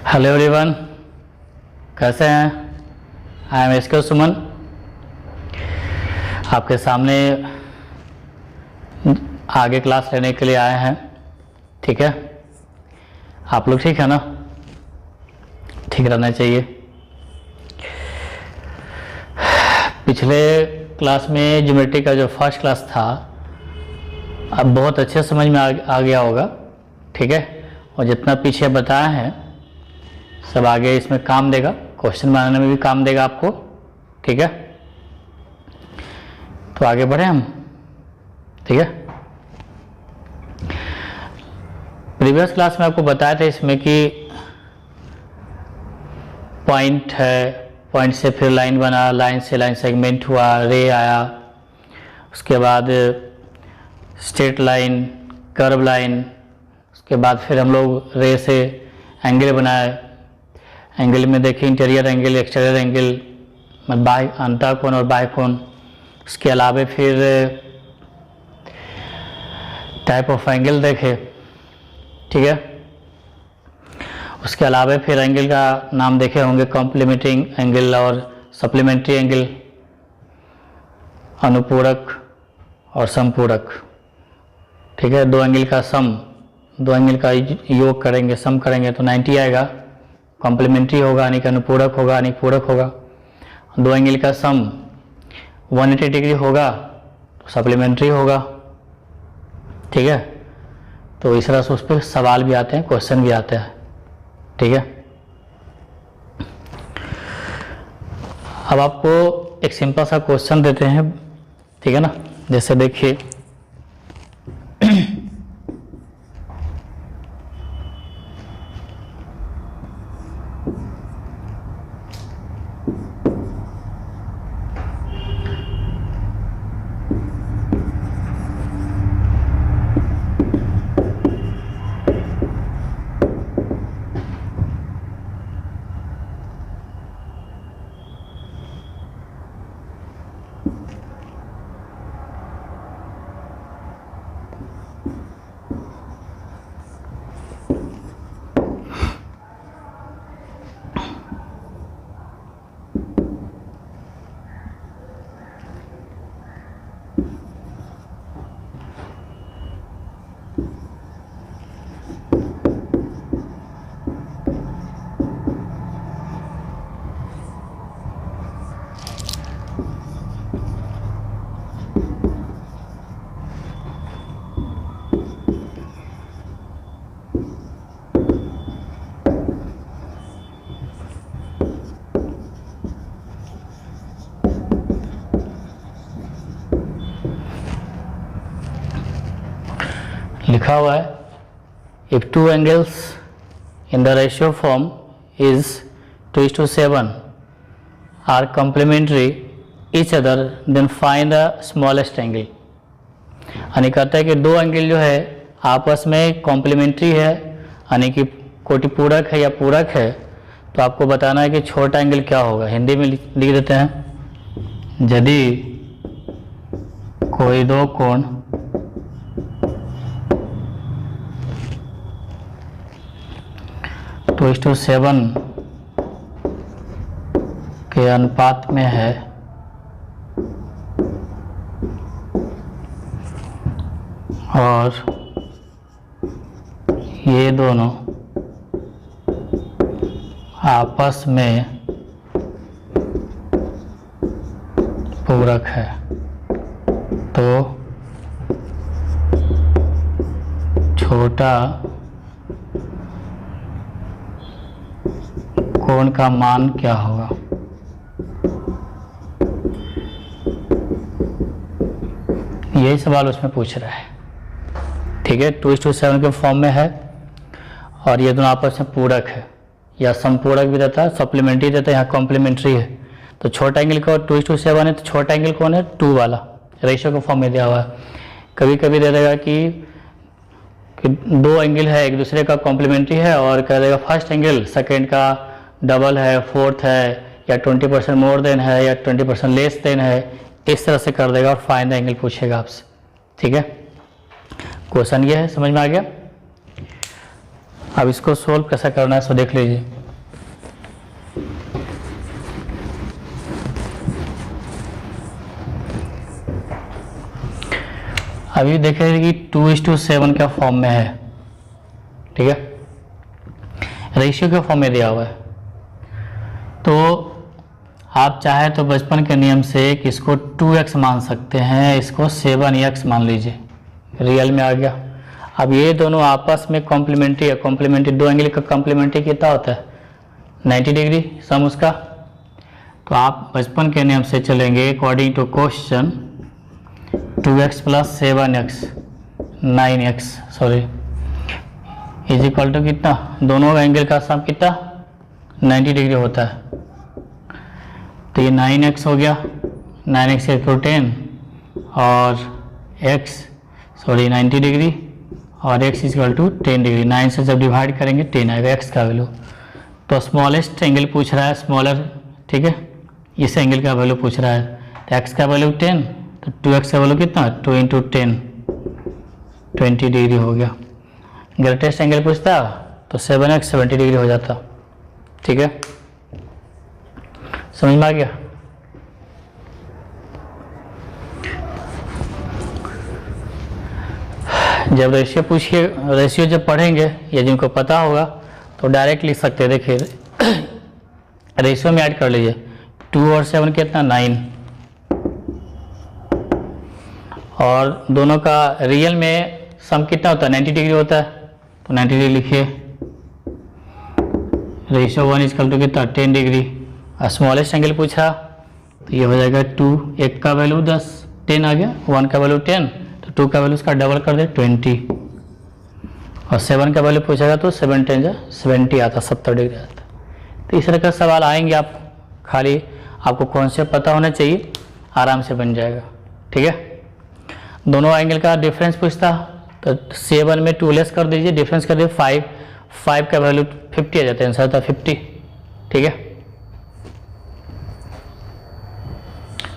Hello everyone, कैसे हैं? I am SK सुमन, आपके सामने आगे क्लास लेने के लिए आए हैं। ठीक है, आप लोग ठीक है ना? ठीक रहना चाहिए। पिछले क्लास में ज्योमेट्री का जो फर्स्ट क्लास था अब बहुत अच्छे समझ में आ गया होगा। ठीक है, और जितना पीछे बताया है सब आगे इसमें काम देगा, क्वेश्चन बनाने में भी काम देगा आपको। ठीक है, तो आगे बढ़े हम। ठीक है, प्रीवियस क्लास में आपको बताया था इसमें कि पॉइंट है, पॉइंट से फिर लाइन बना, लाइन से लाइन सेगमेंट हुआ, रे आया, उसके बाद स्ट्रेट लाइन, कर्व लाइन, उसके बाद फिर हम लोग रे से एंगल बनाए। एंगल में देखिए इंटीरियर एंगल, एक्सटीरियर एंगल, बाह्य अंतः कोण और बाह्य कोण। उसके अलावा फिर टाइप ऑफ एंगल देखे। ठीक है, उसके अलावा फिर एंगल का नाम देखे होंगे, कॉम्प्लीमेंट्री एंगल और सप्लीमेंट्री एंगल, अनुपूरक और समपूरक। ठीक है, दो एंगल का सम, दो एंगल का योग करेंगे, सम करेंगे तो 90 आएगा। कॉम्प्लीमेंट्री होगा यानी कि अनुपूरक होगा यानी पूरक होगा। दो एंगल का सम 180 डिग्री होगा तो सप्लीमेंट्री होगा। ठीक है, तो इस तरह से उस पर सवाल भी आते हैं, क्वेश्चन भी आते हैं। ठीक है, अब आपको एक सिंपल सा क्वेश्चन देते हैं। ठीक है ना, जैसे देखिए लिखा हुआ है, if two angles in the ratio form is 2:7 are complementary each other then find the smallest angle। यानी कहता है कि दो एंगल जो है आपस में कॉम्प्लीमेंट्री है यानी कि कोटिपूरक है या पूरक है, तो आपको बताना है कि छोटा एंगल क्या होगा। हिंदी में लिख देते हैं, यदि कोई दो कोण तो 2:7 के अनुपात में है और ये दोनों आपस में पूरक है, तो छोटा कोण का मान क्या होगा। यही सवाल उसमें पूछ रहा है। ठीक है, 2:7 के फॉर्म में है और ये दोनों आपस में पूरक है या समपूरक भी देता है, सप्लीमेंट्री देता है, यहाँ कॉम्प्लीमेंट्री है। तो छोटा एंगल का 2:7 है तो छोटा एंगल कौन है? 2 वाला, रेशियो के फॉर्म में दिया हुआ है। कभी कभी दे देगा कि दो एंगल है एक दूसरे का कॉम्प्लीमेंट्री है और कह देगा फर्स्ट एंगल सेकेंड का डबल है, फोर्थ है, या 20% मोर देन है या 20% लेस देन है। इस तरह से कर देगा और फाइंड द एंगल पूछेगा आपसे। ठीक है, क्वेश्चन ये है, समझ में आ गया। अब इसको सोल्व कैसा करना है सो देख लीजिए। अभी देखें कि 2:7 का फॉर्म में है, ठीक है, रेशियो के फॉर्म में दिया हुआ है। तो आप चाहे तो बचपन के नियम से कि इसको 2x मान सकते हैं, इसको 7x मान लीजिए, रियल में आ गया। अब ये दोनों आपस में कॉम्प्लीमेंट्री है, कॉम्प्लीमेंट्री दो एंगल का कॉम्प्लीमेंट्री कितना होता है 90 डिग्री सम उसका। तो आप बचपन के नियम से चलेंगे according to question 2x + 7x 9x sorry is equal to कितना, दोनों एंगल का सम कितना 90 डिग्री होता है। तो ये 9x हो गया, 9x = 10 और x 90 डिग्री और x = 10 डिग्री। 9 से जब डिवाइड करेंगे 10 आएगा x का वैल्यू। तो स्मॉलेस्ट एंगल पूछ रहा है, स्मॉलर, ठीक है, इस एंगल का वैल्यू पूछ रहा है। तो x का वैल्यू 10, तो 2x का वैल्यू कितना 2 × 10 20 डिग्री हो गया। ग्रेटेस्ट एंगल पूछता तो 7x 70 डिग्री हो जाता, ठीक है, समझ में आ गया। जब रेशियो पूछिए, रेशियो जब पढ़ेंगे या जिनको पता होगा तो डायरेक्ट लिख सकते हैं। देखिए रेशियो में ऐड कर लीजिए 2 और 7 कितना 9, और दोनों का रियल में सम कितना होता है 90 डिग्री होता है। तो 90 डिग्री लिखिए, रेशियो 1 = कितना 10 डिग्री। स्मॉलेस्ट एंगल पूछा तो ये हो जाएगा 2, एक का वैल्यू 10 10 आ गया, 1 का वैल्यू 10, तो 2 का वैल्यू उसका डबल कर दे 20, और 7 का वैल्यू पूछेगा तो 7 × 10 70 आता, 70 डिग्री आता। तो इस तरह का सवाल आएंगे, आप खाली आपको कॉन्सेप्ट पता होना चाहिए, आराम से बन जाएगा, ठीक है। दोनों एंगल का डिफरेंस पूछता तो 7 में 2 लेस कर दीजिए, डिफरेंस कर दीजिए 5 का वैल्यू 50 आ जाता है, आंसर था 50, ठीक है,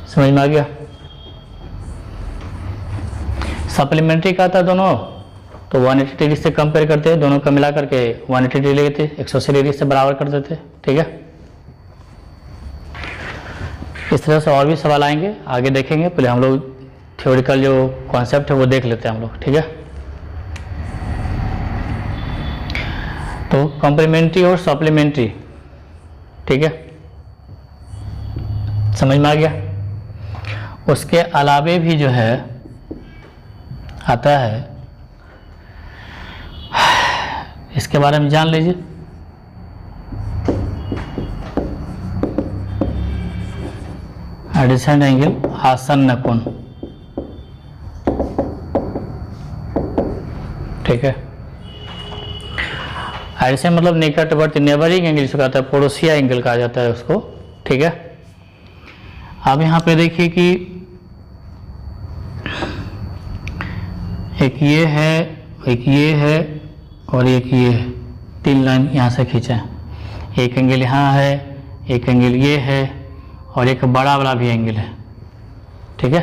समझ में आ गया। सप्लीमेंट्री का था दोनों, तो 180 डिग्री से कंपेयर करते हैं, दोनों का मिला करके 180 डिग्री लेते, 180 डिग्री से बराबर कर देते, ठीक है। इस तरह से और भी सवाल आएंगे, आगे देखेंगे। पहले हम लोग थ्योरेटिकल जो कॉन्सेप्ट है वो देख लेते हैं हम लोग, ठीक है। तो कॉम्प्लीमेंट्री और सप्लीमेंट्री, ठीक है, समझ में आ गया। उसके अलावे भी जो है आता है, इसके बारे में जान लीजिए। एडिसेंट एंगल, आसन्न कोण, ठीक है। एडिसेंट मतलब निकटवर्ती, नेबरिंग एंगल जिसको कहता है, पड़ोसिया एंगल कहा जाता है उसको, ठीक है। अब यहाँ पे देखिए कि एक ये है, एक ये है और एक ये है, 3 लाइन यहाँ से खींचे, एक एंगल यहाँ है, एक एंगल ये है और एक बड़ा वाला भी एंगल है, ठीक है।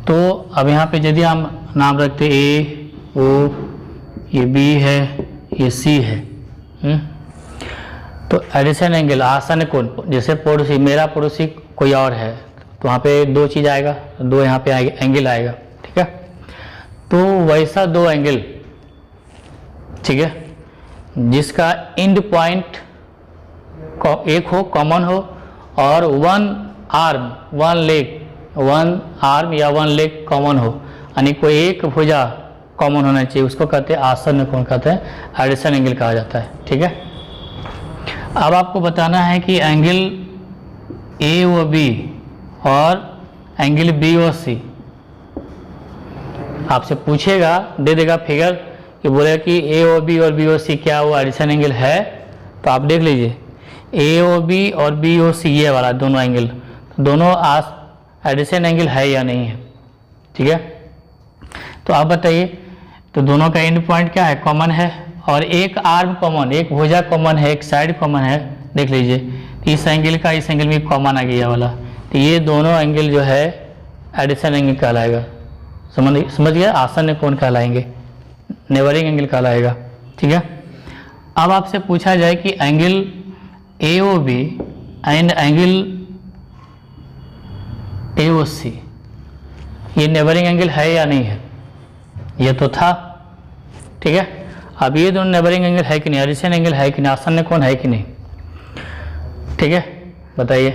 तो अब यहाँ पे यदि हम नाम रखते ए ओ, ये बी है, ये सी है, तो एडिसेंट एंगल आसन्न कोण, जैसे पड़ोसी, मेरा पड़ोसी कोई और है तो वहाँ पे 2 चीज़ आएगा, 2 यहाँ पे एंगल आएगा, ठीक है। तो वैसा 2 एंगल, ठीक है, जिसका एंड पॉइंट एक हो, कॉमन हो, और 1 आर्म 1 लेग, 1 आर्म या 1 लेग कॉमन हो, यानी कोई एक भुजा कॉमन होना चाहिए, उसको कहते हैं आसन्न कोण, कहते हैं एडिसेंट एंगल कहा जाता है, ठीक है। अब आपको बताना है कि एंगल ए व बी और एंगल बी व सी, आपसे पूछेगा, दे देगा फिगर कि बोलेगा कि ए ओ बी और बी ओ सी क्या वो एडिसेंट एंगल है, तो आप देख लीजिए ए ओ बी और बी ओ सी ये वाला दोनों एंगल, दोनों एडिसेंट एंगल है या नहीं है, ठीक है। तो आप बताइए, तो दोनों का एंड पॉइंट क्या है, कॉमन है, और एक आर्म कॉमन, एक भुजा कॉमन है, एक साइड कॉमन है, देख लीजिए इस एंगल का इस एंगल में कॉमन आ गया वाला, तो ये दोनों एंगल जो है एडिसेंट एंगल कहलाएगा, समझ गया, आसन्न कोण कहलाएंगे, नेबरिंग एंगल कहलाएगा, ठीक है। अब आपसे पूछा जाए कि angle A O B and angle A O C, ये नेबरिंग एंगल है या नहीं है, ये तो था, ठीक है। अब ये दोनों नेबरिंग एंगल है कि नहीं, एडिशन एंगल है कि नहीं, आसन्न कोण है कि नहीं, ठीक है, बताइए।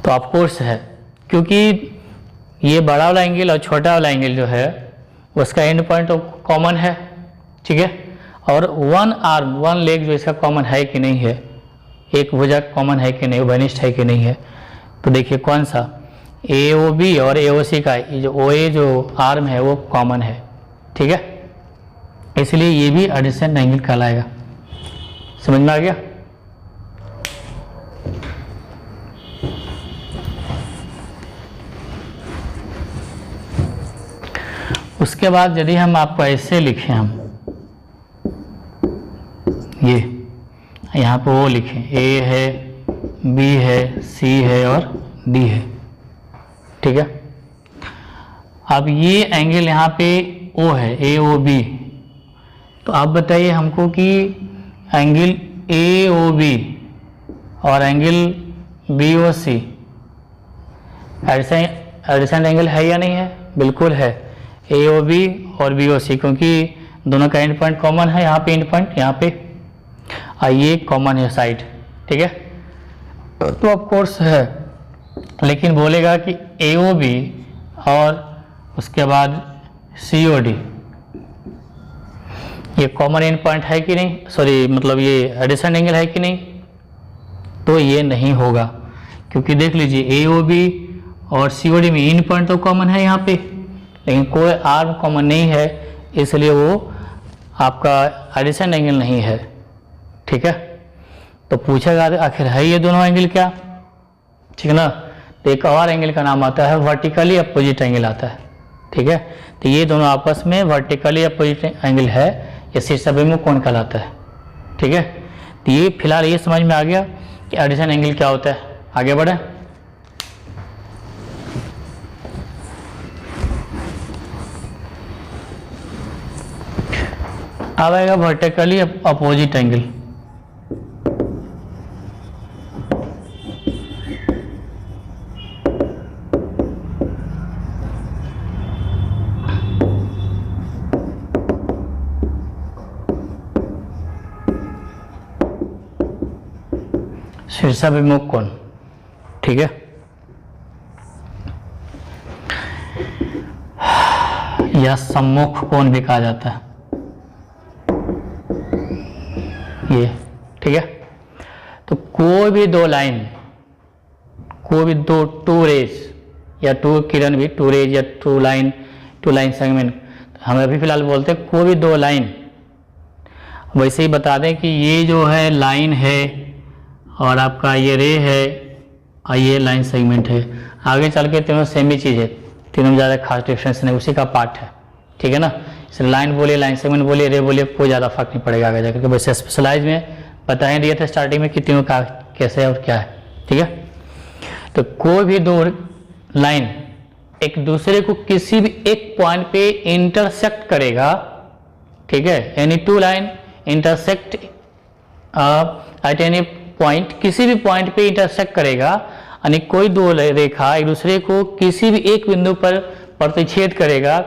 तो ऑफ कोर्स है, क्योंकि ये बड़ा वाला एंगल और छोटा वाला एंगल जो है उसका एंड पॉइंट तो कॉमन है, ठीक है। और वन आर्म, वन लेग जो इसका कॉमन है कि नहीं है, एक भुजा कॉमन है कि नहीं, वनिष्ठ है कि नहीं है। तो देखिए कौन सा, AOB और AOC का ये जो OA जो आर्म है वो कॉमन है, ठीक है, इसलिए ये भी एडिशन एंगल कहलाएगा। समझ में आ गया। उसके बाद यदि हम आपको ऐसे लिखें, हम ये यहाँ पे वो लिखें, A है, B है, C है और D है, ठीक है। अब ये एंगल यहाँ पे O है, AOB, तो आप बताइए हमको कि एंगल AOB और एंगल BOC एडिशन एंगल है या नहीं है, बिल्कुल है, AOB और BOC, क्योंकि दोनों का एंड पॉइंट कॉमन है, यहाँ पे एंड पॉइंट, यहाँ पे ये कॉमन है साइड, ठीक है। तो ऑफ कोर्स है, लेकिन बोलेगा कि AOB और उसके बाद COD ये कॉमन एंड पॉइंट है कि नहीं, सॉरी मतलब ये एडिशन एंगल है कि नहीं, तो ये नहीं होगा, क्योंकि देख लीजिए AOB और COD में एंड पॉइंट तो कॉमन है यहाँ पे, लेकिन कोई आर्म कॉमन नहीं है, इसलिए वो आपका एडिशन एंगल नहीं है, ठीक है। तो पूछेगा आखिर है ये दोनों एंगल क्या, ठीक है ना। तो एक और एंगल का नाम आता है वर्टिकली अपोजिट एंगल आता है, ठीक है। तो ये दोनों आपस में वर्टिकली अपोजिट एंगल है, ये शीर्षाभिमुख कोण कहलाता है, ठीक है। तो ये फिलहाल ये समझ में आ गया कि एडिशन एंगल क्या होता है। आगे बढ़े, अब आएगा वर्टिकली अपोजिट एंगल। शीर्षाभिमुख कोण, ठीक है। या सम्मुख कोण भी कहा जाता है ये, ठीक है। तो कोई भी दो लाइन, कोई भी दो टू रेज या टू किरण भी, टू रेज या टू लाइन सेगमेंट, हम अभी फिलहाल बोलते हैं कोई भी दो लाइन। वैसे ही बता दें कि ये जो है लाइन है और आपका ये रे है और ये लाइन सेगमेंट है, आगे चल के तीनों सेम ही चीज़ है, तीनों में ज़्यादा खास डिफरेंस नहीं, उसी का पार्ट है, ठीक है ना। इसलिए लाइन बोलिए, लाइन सेगमेंट बोलिए, रे बोलिए, कोई ज़्यादा फर्क नहीं पड़ेगा आगे जाकर, क्योंकि वैसे स्पेशलाइज में बता ही दिए थे स्टार्टिंग में कि तीनों का कैसे है और क्या है, ठीक है। तो कोई भी दो लाइन एक दूसरे को किसी भी एक पॉइंट पे इंटरसेक्ट करेगा, ठीक है। Any two line intersect at any point, किसी भी पॉइंट पे इंटरसेक्ट करेगा, यानी कोई दो रेखा एक दूसरे को किसी भी एक बिंदु पर प्रतिच्छेद करेगा,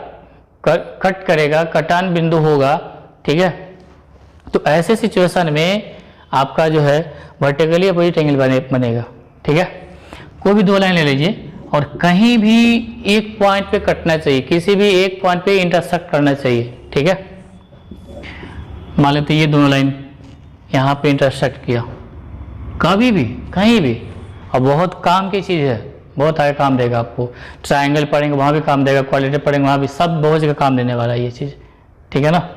कट करेगा, कटान बिंदु होगा, ठीक है। तो ऐसे सिचुएशन में आपका जो है वर्टिकली अपोजिट एंगल बनेगा, ठीक है। कोई भी दो लाइन ले लीजिए और कहीं भी एक पॉइंट पे कटना चाहिए, किसी भी एक पॉइंट पे इंटरसेक्ट करना चाहिए, ठीक है। मान लेते ये दोनों लाइन यहाँ पे इंटरसेक्ट किया, कभी भी कहीं भी, और बहुत काम की चीज़ है, बहुत आगे काम देगा आपको। ट्रायंगल पढ़ेंगे वहाँ भी काम देगा, क्वालिटी पढ़ेंगे वहाँ भी, सब बहुत जगह काम देने वाला है ये चीज़, ठीक है ना।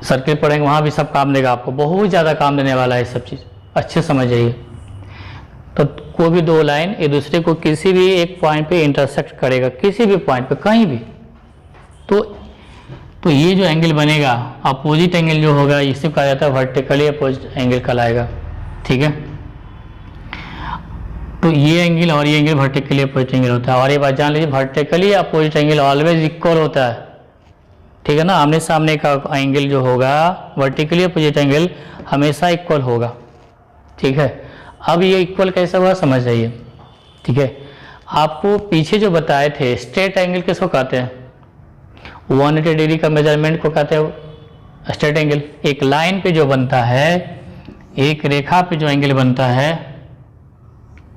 सर्किल पढ़ेंगे वहाँ भी सब काम देगा आपको, बहुत ज़्यादा काम देने वाला है सब चीज़, अच्छे समझ जाइए। तो कोई भी दो लाइन एक दूसरे को किसी भी एक पॉइंट पे इंटरसेक्ट करेगा, किसी भी पॉइंट पे कहीं भी, तो ये जो एंगल बनेगा अपोजिट एंगल जो होगा इसे कहा जाता है वर्टिकली अपोजिट एंगल कहलाएगा, ठीक है। तो ये एंगल और ये एंगल वर्टिकली अपोजिट एंगल होता है। और ये बात जान लीजिए, vertically opposite angle always equal होता है, ठीक है ना। आमने सामने का एंगल जो होगा वर्टिकली अपोजिट एंगल हमेशा इक्वल होगा, ठीक है। अब ये इक्वल कैसे हुआ समझ जाइए, ठीक है। आपको पीछे जो बताए थे स्ट्रेट एंगल किसको कहते हैं? 180 डिग्री का मेजरमेंट को कहते हैं स्ट्रेट एंगल। एक लाइन पे जो बनता है, एक रेखा पे जो एंगल बनता है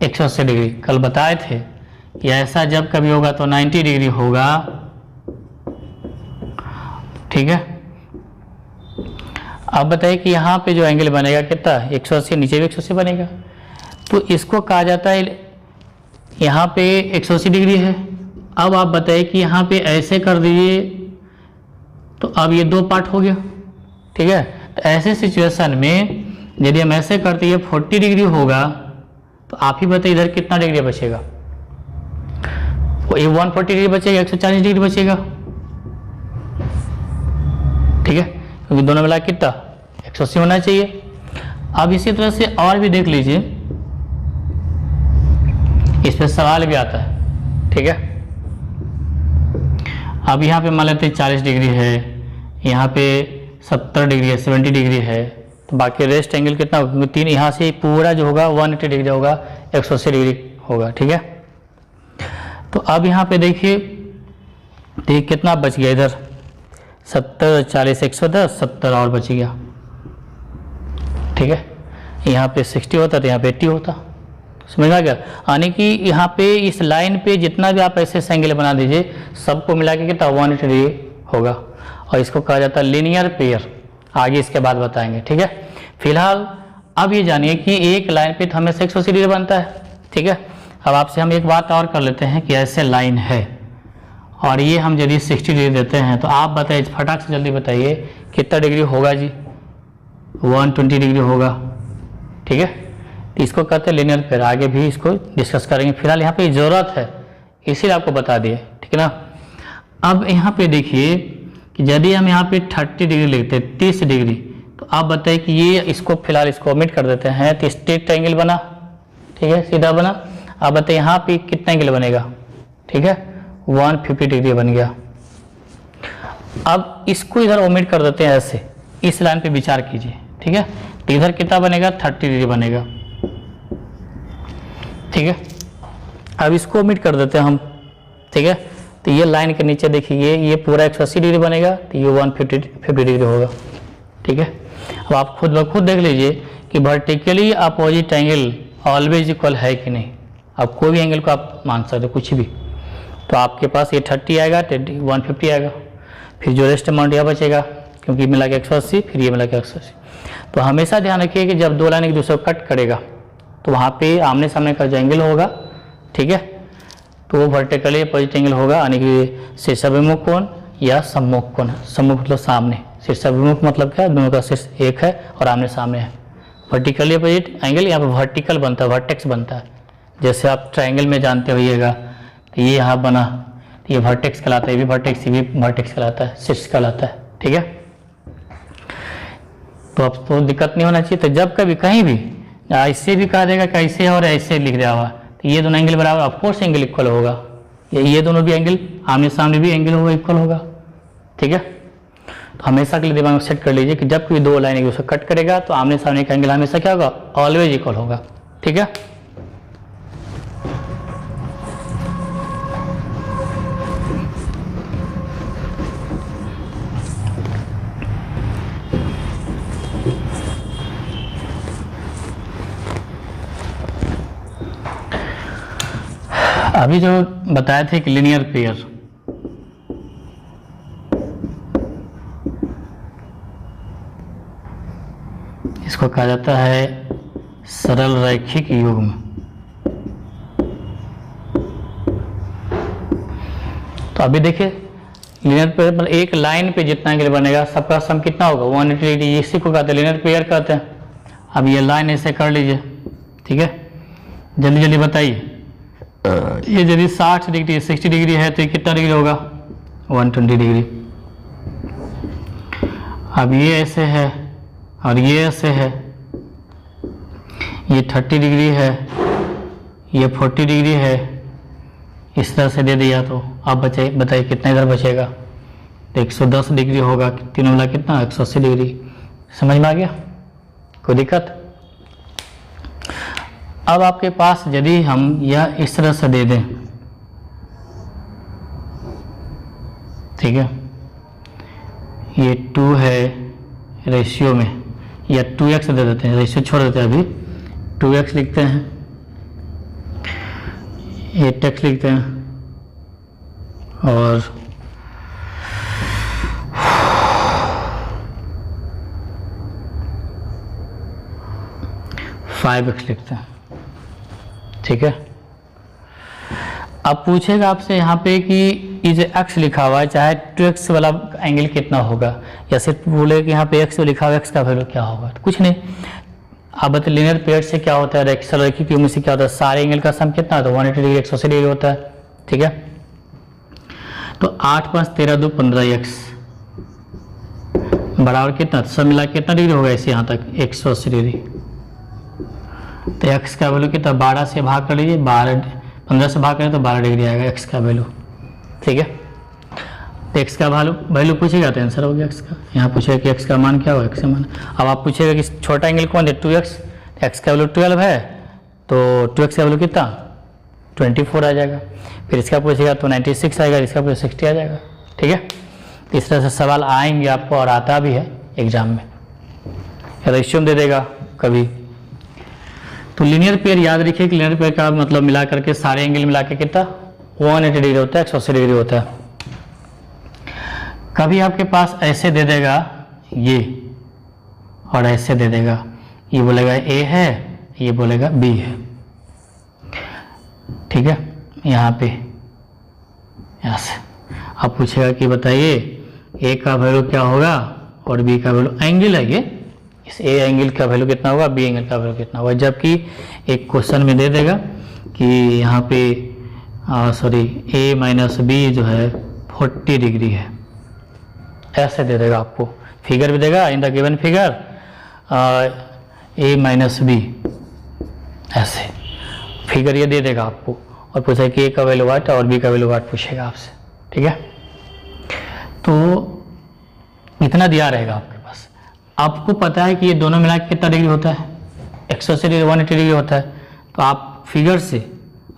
180 डिग्री, कल बताए थे कि ऐसा जब कभी होगा तो 90 डिग्री होगा, ठीक है। अब बताइए कि यहाँ पे जो एंगल बनेगा कितना, 180, नीचे भी 180 बनेगा, तो इसको कहा जाता है, यहाँ पे 180 डिग्री है। अब आप बताइए कि यहाँ पे ऐसे कर दीजिए तो अब ये दो पार्ट हो गया, ठीक है। तो ऐसे सिचुएशन में यदि हम ऐसे करते ये 40 डिग्री होगा, तो आप ही बताइए इधर कितना डिग्री बचेगा? ये 140 डिग्री बचेगा, 140 डिग्री बचेगा, ठीक है, क्योंकि दोनों मिला कितना 180 होना चाहिए। अब इसी तरह से और भी देख लीजिए, इस पे सवाल भी आता है, ठीक है। अब यहाँ पे मान लेते हैं 40 डिग्री है, यहाँ पे 70 डिग्री है, 70 डिग्री है, तो बाकी रेस्ट एंगल कितना होगा? तीन, यहाँ से पूरा जो होगा 180 डिग्री होगा, 180 डिग्री होगा, ठीक है। तो अब यहाँ पे देखिए कितना बच गया, इधर 70, 40, 110, 70 और बच गया, ठीक है। यहाँ पे 60 होता तो यहाँ पे 80 होता, समझ में आ गया। यानी कि यहाँ पे इस लाइन पे जितना भी आप ऐसे एंगल बना दीजिए, सबको मिला के कितना 180 डिग्री होगा, और इसको कहा जाता है लीनियर पेयर। आगे इसके बाद बताएंगे, ठीक है। फिलहाल अब ये जानिए कि एक लाइन पे तो हमेशा 180 डिग्री बनता है, ठीक है। अब आपसे हम एक बात और कर लेते हैं कि ऐसे लाइन है और ये हम यदि 60 डिग्री देते हैं, तो आप बताइए फटाक से जल्दी बताइए कितना डिग्री होगा जी? 120 डिग्री होगा, ठीक है। तो इसको कहते हैं लीनियर पेयर, आगे भी इसको डिस्कस करेंगे। फिलहाल यहाँ पे ज़रूरत है इसीलिए आपको बता दिए, ठीक है ना। अब यहाँ पे देखिए कि यदि हम यहाँ पे 30 डिग्री लेते हैं, 30 डिग्री, तो आप बताइए कि ये इसको फिलहाल इसको ओमिट कर देते हैं, तो स्ट्रेट एंगल बना, ठीक है, सीधा बना। आप बताइए यहाँ पे कितना एंगल बनेगा, ठीक है, 150 डिग्री बन गया। अब इसको इधर ओमिट कर देते हैं, ऐसे इस लाइन पे विचार कीजिए, ठीक है। तो इधर कितना बनेगा? 30 डिग्री बनेगा, ठीक है। अब इसको ओमिट कर देते हैं हम, ठीक है। तो ये लाइन के नीचे देखिए ये पूरा 180 डिग्री बनेगा, तो ये 150 डिग्री होगा, ठीक है। अब आप खुद ब खुद देख लीजिए कि vertically opposite angle always equal है कि नहीं। अब कोई भी एंगल को आप मान सकते हो, कुछ भी। तो आपके पास ये 30 आएगा, 150 आएगा, फिर जो रेस्ट अमाउंट यहाँ बचेगा, क्योंकि मिला के 180, फिर ये मिला के 180। तो हमेशा ध्यान रखिए कि जब दो लाइन एक दूसरे को कट करेगा तो वहाँ पे आमने सामने का जो एंगल होगा, ठीक है, तो वो वर्टिकली अपोजिट एंगल होगा, यानी कि शीर्षाभिमुख कोण या सम्मुख कोण। सम्मुख मतलब सामने, शीर्षाभिमुख मतलब क्या? दोनों का शीर्ष एक है और आमने सामने है। वर्टिकली अपोजिट एंगल यहाँ पर वर्टिकल बनता है, वर्टेक्स बनता है। जैसे आप ट्राइंगल में जानते होइएगा, तो ये यहाँ बना, तो ये वर्टेक्स कहलाता है, ये भी वर्टेक्स, ये भी वर्टेक्स कहलाता है, शीर्ष कहलाता है, ठीक है। तो अब तो दिक्कत नहीं होना चाहिए। तो जब कभी कहीं भी ऐसे भी कहा देगा कि ऐसे और ऐसे लिख दिया हुआ, तो ये दोनों एंगल बराबर, ऑफकोर्स एंगल इक्वल होगा, ये दोनों भी एंगल आमने सामने भी एंगल होगा, इक्वल होगा, ठीक है। तो हमेशा के लिए दिमाग में सेट कर लीजिए कि जब कोई दो लाइन एक दूसरे कट करेगा तो आमने सामने का एंगल हमेशा क्या होगा? ऑलवेज इक्वल होगा, ठीक है। अभी जो बताए थे कि लीनियर पेयर, इसको कहा जाता है सरल रैखिक युग्म। तो अभी देखिए लीनियर पेयर मतलब एक लाइन पे जितना एंगल बनेगा सबका सम कितना होगा? 180 डिग्री। इसी को कहते हैं लीनियर पेयर कहते हैं। अब ये लाइन ऐसे कर लीजिए, ठीक है, जल्दी जल्दी बताइए। ये यदि 60 डिग्री 60 डिग्री है तो ये कितना डिग्री होगा? 120 डिग्री। अब ये ऐसे है और ये ऐसे है, ये 30 डिग्री है, ये 40 डिग्री है, इस तरह से दे दिया। तो आप बताइए कितना इधर बचेगा? तो 110 डिग्री होगा, तीनों मिला कितना? 180 डिग्री। समझ में आ गया? कोई दिक्कत? अब आपके पास यदि हम यह इस तरह से दे दें ठीक है, ये 2 है रेशियो में, या 2x दे देते हैं, रेशियो छोड़ देते हैं, अभी 2x लिखते हैं, 8x लिखते हैं, और 5x लिखते हैं। ठीक है, अब पूछेगा आपसे यहाँ पे कि ये जो x लिखा हुआ है, चाहे 2x वाला एंगल कितना होगा, या सिर्फ बोले कि यहाँ पे x लिखा हुआ है, x का वैल्यू क्या होगा। तो कुछ नहीं, आप बता लीनियर पेयर से क्या होता है, रेखीय क्यूब से क्या होता है, सारे एंगल का सम कितना है, तो 180 डिग्री 180 डिग्री होता है। ठीक है, तो 8 5 13 2 15x बराबर कितना, सब मिला कितना डिग्री होगा इसे यहाँ तक 180 डिग्री। तो x का वैल्यू कितना, 12 से भाग कर लीजिए, 15 से भाग करें तो 12 डिग्री आएगा x का वैल्यू। ठीक है, तो x का वैल्यू पूछेगा तो आंसर हो गया x का। यहाँ पूछेगा कि x का मान क्या होगा, x का मान। अब आप पूछेगा कि छोटा एंगल कौन है, 2x, x का वैल्यू 12 है, तो 2x का वैल्यू कितना 24 आ जाएगा। फिर इसका पूछेगा तो 96 आएगा, इसका पूछेगा 60 आ जाएगा। ठीक है, इस तरह से सवाल आएंगे आपको, और आता भी है एग्जाम में, रेशियो में दे देगा कभी। तो लीनियर पेयर याद रखिए कि लीनियर पेयर का मतलब मिला करके सारे एंगल मिला के कितना 180 डिग्री होता है, 180 डिग्री होता है। कभी आपके पास ऐसे दे देगा ये, और ऐसे दे देगा, ये बोलेगा A है, ये बोलेगा B है। ठीक है, यहाँ पे यहाँ से आप पूछेगा कि बताइए A का वैल्यू क्या होगा और B का वैल्यू, एंगल है ये, इस A एंगल का वैल्यू कितना होगा, B एंगल का वैल्यू कितना होगा। जबकि एक क्वेश्चन में दे देगा कि यहाँ पे A माइनस B जो है 40 डिग्री है, ऐसे दे देगा आपको, फिगर भी देगा in the given figure A minus B, ऐसे फिगर ये दे देगा आपको, और पूछेगा कि A का वैल्यू वाट और B का वैल्यू वाट पूछेगा आपसे। ठीक है, तो इतना दिया रहेगा आपके पास। आपको पता है कि ये दोनों मिला के कितना डिग्री होता है, 180 डिग्री 180 डिग्री होता है। तो आप फिगर से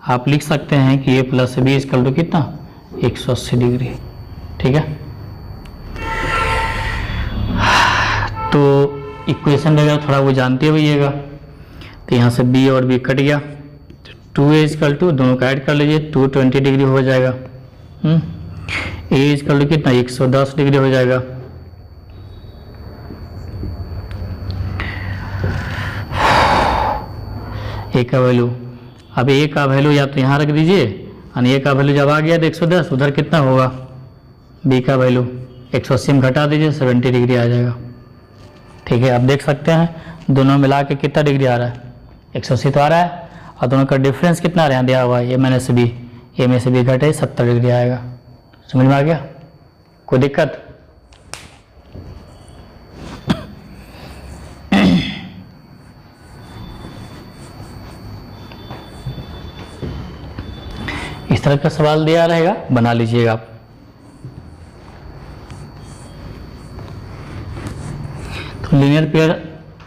आप लिख सकते हैं कि A plus B equal to कितना 180 डिग्री। ठीक है, तो इक्वेशन वगैरह थोड़ा वो जानते होइएगा। तो यहाँ से B और B कट गया, 2A इक्वल टू, दोनों का ऐड कर लीजिए, 220 डिग्री हो जाएगा। A इक्वल टू कितना 110 डिग्री हो जाएगा। A का वैल्यू, अब A का वैल्यू या तो यहाँ रख दीजिए, और A का वैल्यू जब आ गया तो 110, उधर कितना होगा B का वैल्यू 180 में घटा दीजिए, 70 डिग्री आ जाएगा। ठीक है, आप देख सकते हैं दोनों मिला के कितना डिग्री आ रहा है, 180 तो आ रहा है, और दोनों का डिफरेंस कितना यहाँ दिया हुआ है, A माइनस B, A में से B घटे 70 डिग्री आएगा। समझ में आ गया, कोई दिक्कत? इस तरह का सवाल दिया रहेगा, बना लीजिएगा आप। तो लीनियर पेयर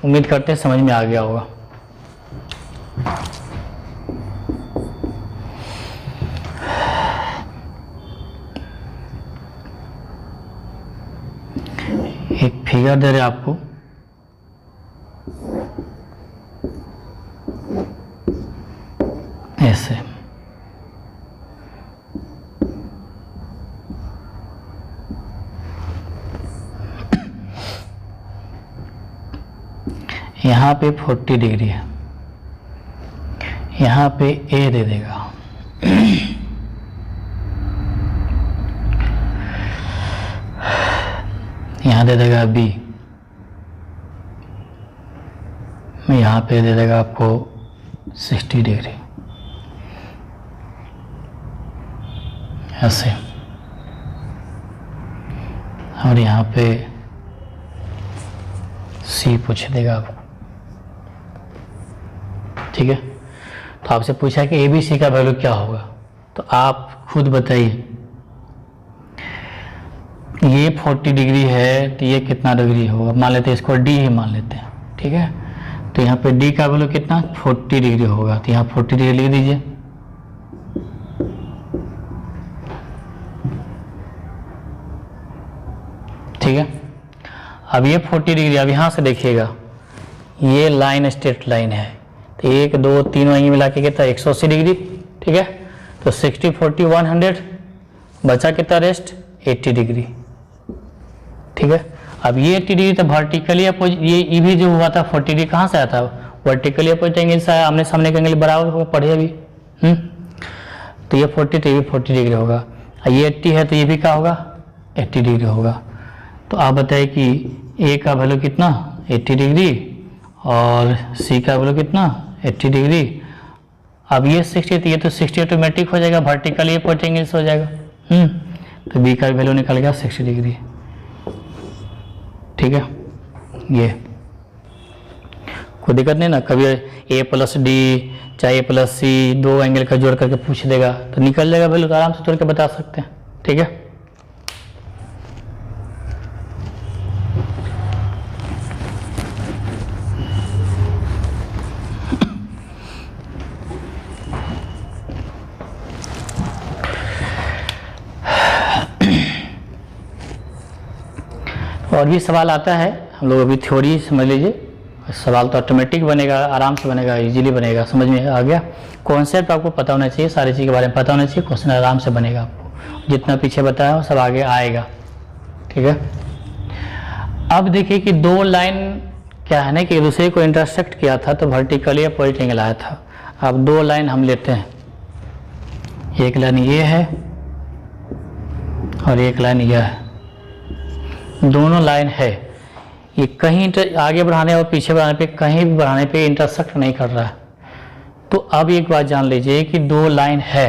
उम्मीद करते हैं समझ में आ गया होगा। एक फिगर दे रहे आपको, ऐसे यहाँ पे 40 डिग्री है, यहाँ पे A दे देगा, यहाँ दे देगा B, यहाँ पे दे देगा आपको 60 डिग्री, ऐसे, और यहाँ पे C पूछ देगा आपको। ठीक है, तो आपसे पूछा है कि ABC का वैल्यू क्या होगा, तो आप खुद बताइए। ये 40 डिग्री है तो ये कितना डिग्री होगा, मान लेते हैं इसको D ही मान लेते हैं। ठीक है, तो यहाँ पे D का वैल्यू कितना 40 डिग्री होगा, तो यहाँ 40 डिग्री लिख दीजिए। ठीक है। अब ये 40 डिग्री, अब यहाँ से देखिएगा ये लाइन स्ट्रेट लाइन है, तो 1 2 3 वहीं मिला के कितना 180 डिग्री, ठीक है। तो 60 40 100, बचा कितना रेस्ट 80 डिग्री, ठीक है। अब ये 80 डिग्री तो वर्टिकली अपोजिट, ये भी जो हुआ था 40 डिग्री कहाँ से आया था, वर्टिकली अपोजिट एंगल से आमने सामने का एंगल बराबर होगा, पढ़े अभी। तो ये 40 तो ये भी 40 डिग्री होगा, ये 80 है तो ये भी क्या होगा 80 डिग्री होगा। तो आप बताइए कि ए का वैल्यू कितना 80 डिग्री और सी का वैल्यू कितना 80 डिग्री। अब ये 60 तो ये तो 60 ऑटोमेटिक हो जाएगा, वर्टिकली अपोजिट एंगल से हो जाएगा। तो बी का वैल्यू निकल गया 60 डिग्री, ठीक है। ये कोई दिक्कत नहीं ना, कभी ए प्लस डी चाहे ए प्लस सी दो एंगल का जोड़ करके पूछ देगा तो निकल जाएगा वैल्यू, तो आराम से तोड़ के बता सकते हैं, ठीक है। और भी सवाल आता है, हम लोग अभी थ्योरी समझ लीजिए, सवाल तो ऑटोमेटिक बनेगा, आराम से बनेगा, इजीली बनेगा, समझ में आ गया। कॉन्सेप्ट आपको पता होना चाहिए, सारी चीज़ के बारे में पता होना चाहिए, क्वेश्चन आराम से बनेगा आपको, जितना पीछे बताया वो सब आगे आएगा, ठीक है। अब देखिए कि दो लाइन क्या है ना कि एक दूसरे को इंटरसेक्ट किया था तो वर्टिकली अपोजिट एंगल आया था। अब दो लाइन हम लेते हैं, एक लाइन ये है और एक लाइन यह है, दोनों लाइन है, ये कहीं आगे बढ़ाने और पीछे बढ़ाने पे कहीं भी बढ़ाने पे इंटरसेक्ट नहीं कर रहा है। तो अब एक बात जान लीजिए कि दो लाइन है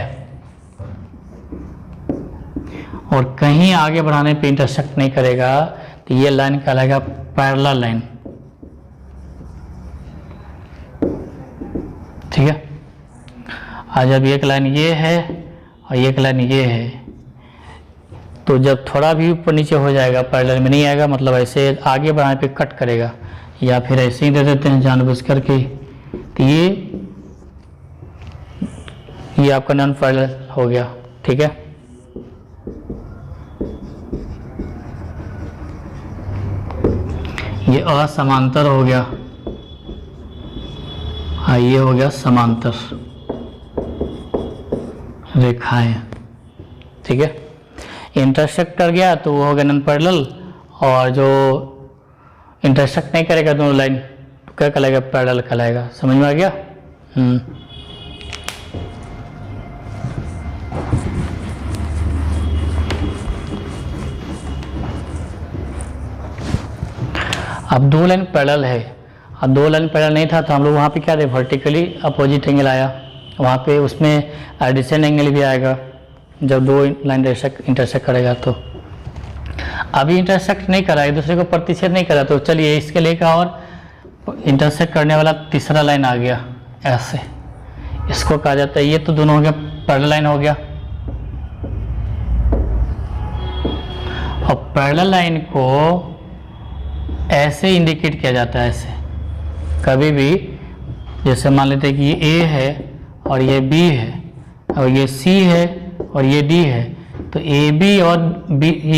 और कहीं आगे बढ़ाने पे इंटरसेक्ट नहीं करेगा, तो ये लाइन कहलाएगा पैरेलल लाइन, ठीक है। आज जब एक लाइन ये है और एक लाइन ये है, तो जब थोड़ा भी ऊपर नीचे हो जाएगा पैरेलल में नहीं आएगा, मतलब ऐसे आगे बढ़ाने पे कट करेगा, या फिर ऐसे ही दे देते हैं जानबूझ करके, तो ये आपका नॉन पैरेलल हो गया, ठीक है। ये असमांतर हो गया, हाँ ये हो गया समांतर रेखाएं, ठीक है। इंटरसेक्ट कर गया तो वो हो गया नॉन पैरेलल, और जो इंटरसेक्ट नहीं करेगा दोनों लाइन तो क्या कहलाएगा पैरेलल कहलाएगा, समझ में आ गया। अब दो लाइन पैरेलल है, अब दो लाइन पैरेलल नहीं था तो हम लोग वहाँ पे क्या थे वर्टिकली अपोजिट एंगल आया, वहाँ पे उसमें एडिशन एंगल भी आएगा जब दो लाइन इंटरसेक्ट करेगा। तो अभी इंटरसेक्ट नहीं करा, एक दूसरे को प्रतिच्छेद नहीं करा, तो चलिए इसके लिए का और इंटरसेक्ट करने वाला तीसरा लाइन आ गया, ऐसे इसको कहा जाता है। ये तो दोनों हो गया पैरेलल लाइन हो गया, और पैरेलल लाइन को ऐसे इंडिकेट किया जाता है, ऐसे कभी भी, जैसे मान लेते हैं कि ये ए है और ये बी है और ये सी है और ये डी है, तो ए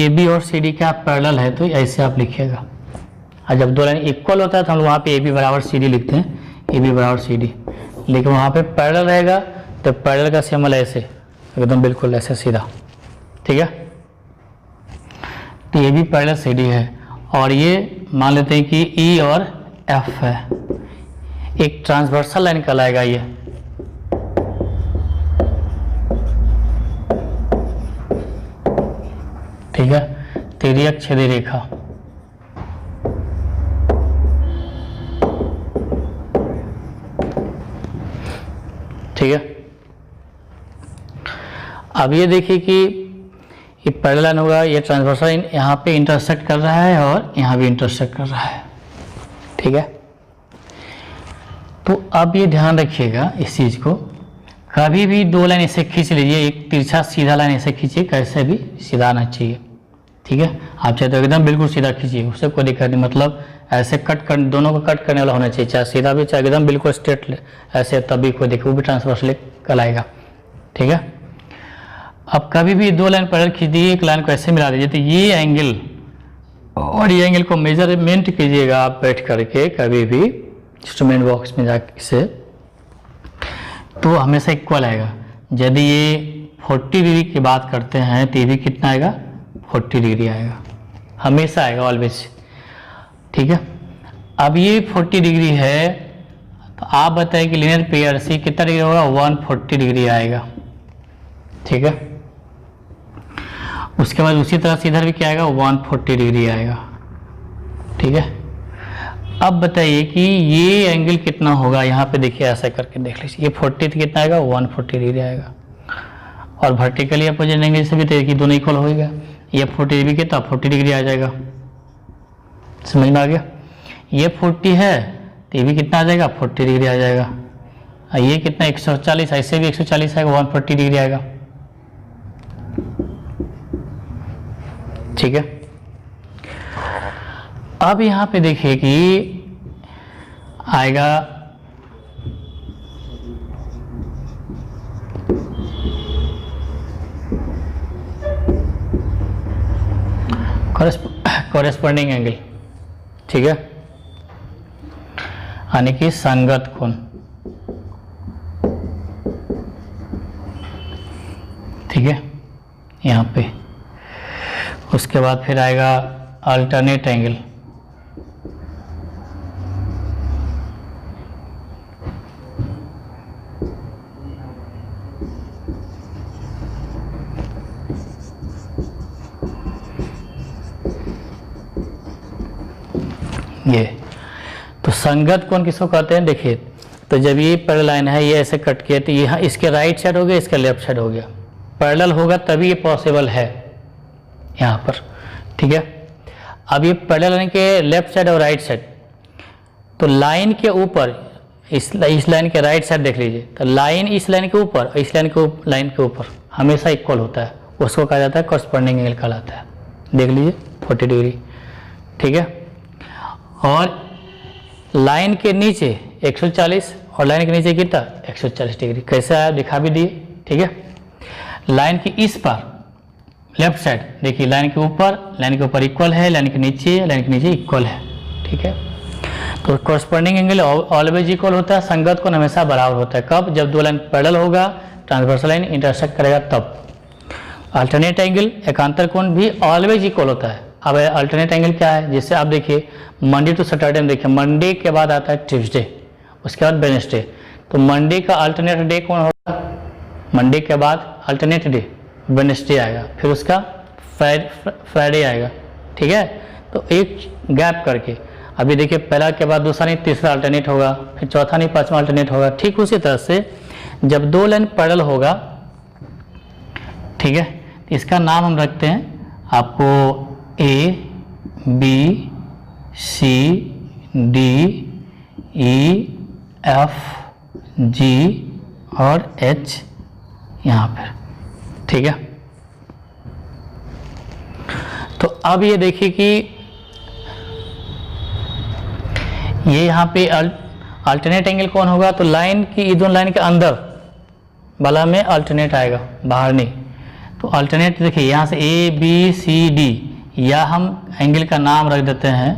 बी और सी डी क्या पैरेलल है, तो ऐसे आप लिखिएगा। और जब दो लाइन इक्वल होता है तो हम वहाँ पे ए बी बराबर सी डी लिखते हैं, ए बी बराबर सी डी, लेकिन वहाँ पे पैरेलल रहेगा तो पैरेलल का सिंबल ऐसे एकदम बिल्कुल ऐसे सीधा, ठीक है। तो ये भी पैरेलल सी डी है, और ये मान लेते हैं कि ई और एफ है, एक ट्रांसवर्सल लाइन कहलाएगा ये, ठीक है, तिर्यक छेदी रेखा, ठीक है। अब ये देखिए कि ये पैरेलल लाइन होगा, ये ट्रांसवर्सल यहाँ पे इंटरसेक्ट कर रहा है और यहाँ भी इंटरसेक्ट कर रहा है, ठीक है। तो अब ये ध्यान रखिएगा इस चीज़ को, कभी भी दो लाइन ऐसे खींच लीजिए, एक तिरछा सीधा लाइन ऐसे खींचिए, कैसे भी सीधा आना चाहिए, ठीक है। आप चाहे तो एकदम बिल्कुल सीधा खींचिए, उससे कोई दिक्कत नहीं, मतलब ऐसे कट कर, दोनों को कट करने वाला होना चाहिए, चाहे सीधा भी चाहे एकदम बिल्कुल स्ट्रेट ऐसे, तभी कोई दिक्कत, वो भी ट्रांसवर्सल कहलाएगा, ठीक है। अब कभी भी दो लाइन पैरेलल खींच दीजिए, एक लाइन को ऐसे मिला दीजिए, तो ये एंगल और ये एंगल को मेजरमेंट कीजिएगा आप बैठ करके कभी भी इंस्ट्रूमेंट बॉक्स में जाके से, तो हमेशा इक्वल आएगा। यदि ये 40 डिग्री की बात करते हैं तो ये भी कितना आएगा, 40 डिग्री आएगा, हमेशा आएगा, ऑलवेज। ठीक है, अब ये 40 डिग्री है, तो आप बताइए कि लीनियर पेयर सी कितना डिग्री होगा, 140 डिग्री आएगा। ठीक है, उसके बाद उसी तरह से इधर भी क्या आएगा, 140 डिग्री आएगा। ठीक है, अब बताइए कि ये एंगल कितना होगा, यहाँ पे देखिए ऐसा करके देख लीजिए, ये 40 कितना आएगा, 140 डिग्री आएगा। और वर्टिकली अपोजिट एंगल से भी देखिए दोनों इक्वल होगा, ये 40 डिग्री के तो 40 डिग्री आ जाएगा। समझ में आ गया, ये 40 है तो ये भी कितना आ जाएगा, 40 डिग्री आ जाएगा। ये कितना 140, ऐसे भी 140 आएगा, 140 डिग्री आएगा। ठीक है, अब यहाँ पे देखिए कि आएगा कॉरेस्पॉन्डिंग एंगल। ठीक है, यानी कि संगत कोण। ठीक है, यहाँ पे उसके बाद फिर आएगा अल्टरनेट एंगल। ये तो संगत कोण किसको कहते हैं, देखिए तो जब ये पैरेलल लाइन है, ये ऐसे कट किया तो यहाँ इसके राइट साइड हो गया, इसका लेफ्ट साइड हो गया, पैरेलल होगा तभी ये पॉसिबल है यहाँ पर। ठीक है, अब ये पैरेलल लाइन के लेफ्ट साइड और राइट साइड, तो लाइन के ऊपर इस लाइन के राइट साइड देख लीजिए, तो लाइन इस लाइन के ऊपर और इस लाइन के ऊपर हमेशा इक्वल होता है, उसको कहा जाता है कॉरेस्पॉन्डिंग एंगल कहलाता है। देख लीजिए 40 डिग्री। ठीक है, और लाइन के नीचे 140 और लाइन के नीचे कितना 140 डिग्री, कैसे आया दिखा भी दिए। ठीक है, लाइन की इस पर लेफ्ट साइड देखिए, लाइन के ऊपर इक्वल है, लाइन के नीचे इक्वल है। ठीक है, तो कॉरेस्पॉन्डिंग एंगल ऑलवेज इक्वल होता है, संगत कोण हमेशा बराबर होता है। कब, जब दो लाइन पैरेलल होगा, ट्रांसवर्सल लाइन इंटरसेक्ट करेगा तब। अल्टरनेट एंगल एकांतर कोण भी ऑलवेज इक्वल होता है। अब अल्टरनेट एंगल क्या है, जैसे आप देखिए मंडे टू सैटरडे में देखिए, मंडे के बाद आता है ट्यूसडे, उसके बाद वेडनेसडे, तो मंडे का अल्टरनेट डे कौन होगा, मंडे के बाद अल्टरनेट डे वेडनेसडे आएगा, फिर उसका फ्राइडे आएगा। ठीक है, तो एक गैप करके अभी देखिए पहला के बाद दूसरा नहीं तीसरा अल्टरनेट होगा, फिर चौथा नहीं पांचवा अल्टरनेट होगा। ठीक उसी तरह से जब दो लाइन पैरेलल होगा, ठीक है, इसका नाम हम रखते हैं आपको A B C D E F G और H यहाँ पर। ठीक है, तो अब ये देखिए कि ये यहाँ पे अल्टरनेट एंगल कौन होगा, तो लाइन की दोनों लाइन के अंदर वाला में अल्टरनेट आएगा, बाहर नहीं। तो अल्टरनेट देखिए यहाँ से A B C D, या हम एंगल का नाम रख देते हैं,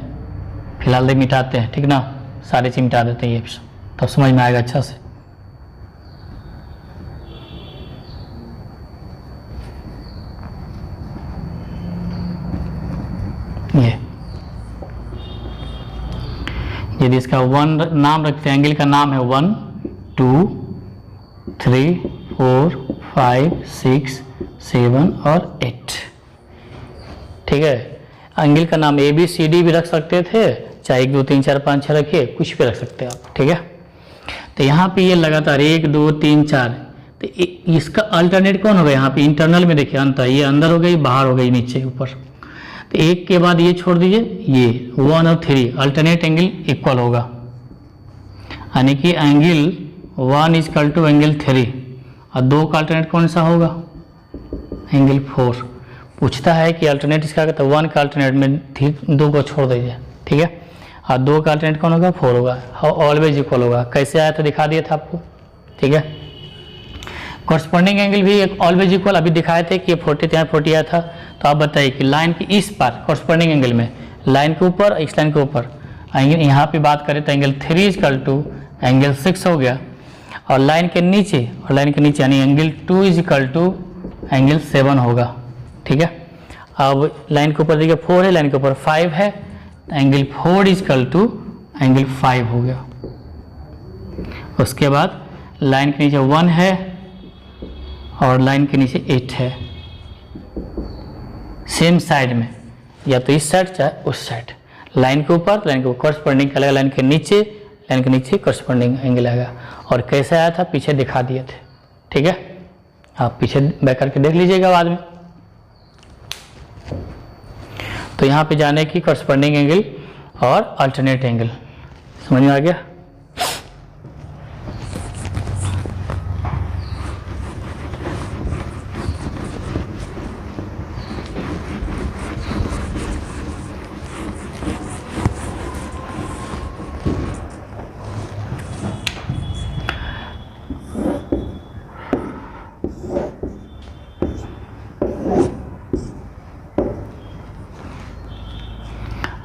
फिलहाल दे मिटाते हैं। ठीक ना, सारे चीज मिटा देते हैं, ये तब समझ में आएगा अच्छा से। ये यदि इसका 1 नाम रखते हैं, एंगल का नाम है 1 2 3 4 5 6 7 और 8। ठीक है, एंगल का नाम ABCD भी रख सकते थे, चाहे 1 2 3 4 5 6 रखिए, कुछ भी रख सकते हैं आप। ठीक है, तो यहाँ पे ये लगातार 1 2 3 4, तो इसका अल्टरनेट कौन होगा, यहाँ पे इंटरनल में देखिए अंतर, ये अंदर हो गई, बाहर हो गई, नीचे ऊपर, तो एक के बाद ये छोड़ दीजिए, ये 1 और 3 अल्टरनेट एंगल इक्वल होगा, यानी कि एंगल 1 इक्वल टू एंगल 3, और 2 का अल्टरनेट कौन सा होगा, एंगल 4। पूछता है कि अल्टरनेट इसका, तो 1 का अल्टरनेट में 2 को छोड़ दीजिए। ठीक है, और 2 का अल्टरनेट कौन होगा, 4 होगा, ऑलवेज इक्वल होगा। कैसे आया तो दिखा दिया था आपको। ठीक है, कॉरेस्पॉन्डिंग एंगल भी एक ऑलवेज इक्वल, अभी दिखाए थे कि 40 यहाँ 40 आया था। तो आप बताइए कि लाइन की इस पार कॉरेस्पॉन्डिंग एंगल में लाइन के ऊपर, इस लाइन के ऊपर एंगल, यहाँ पे बात करें तो एंगल 3 इक्वल टू एंगल 6 हो गया, और लाइन के नीचे यानी angle 2 is equal to angle 7 होगा। ठीक है, अब लाइन के ऊपर देखिए 4 है, लाइन के ऊपर 5 है, angle 4 is equal to angle 5 हो गया। उसके बाद लाइन के नीचे 1 है और लाइन के नीचे 8 है, सेम साइड में, या तो इस साइड चाहे उस साइड, लाइन के ऊपर कॉरस्पॉन्डिंग का लाइन के नीचे कॉरस्पॉन्डिंग एंगल आएगा। और कैसे आया था पीछे दिखा दिए थे। ठीक है, आप पीछे बैक करके देख लीजिएगा बाद में। तो यहाँ पे जाने की कॉरस्पॉन्डिंग एंगल और अल्टरनेट एंगल समझ में आ गया।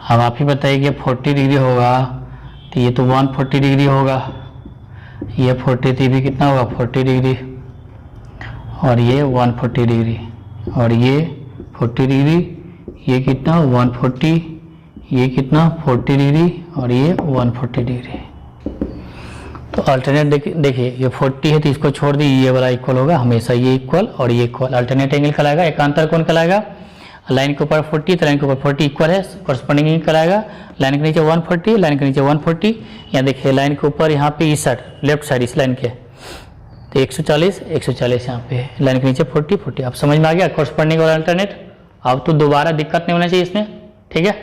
अब आप ही बताइए कि 40 डिग्री होगा तो ये तो 140 डिग्री होगा, ये 43 भी कितना होगा 40 डिग्री, और ये 140 डिग्री, और ये 40 डिग्री, ये कितना 140, ये कितना 40 डिग्री, और ये 140 डिग्री। तो अल्टरनेट देखिए ये 40 है तो इसको छोड़ दी, ये वाला इक्वल होगा हमेशा, ये इक्वल और ये इक्वल। अल्टरनेट एंगल कहलाएगा, एकांतर कोण कहलाएगा। लाइन के ऊपर 40 तो लाइन के ऊपर 40 इक्वल है, कॉरस्पॉन्डिंग एंगल कहलाएगा। लाइन के नीचे 140, लाइन के नीचे 140, यहाँ देखिए लाइन के ऊपर यहाँ पे इस साइड लेफ्ट साइड इस लाइन के तो 140 यहाँ पे है, लाइन के नीचे 40। आप समझ में आ गया कॉरस्पॉन्डिंग और अल्टरनेट। अब तो दोबारा दिक्कत नहीं होना चाहिए इसमें। ठीक है,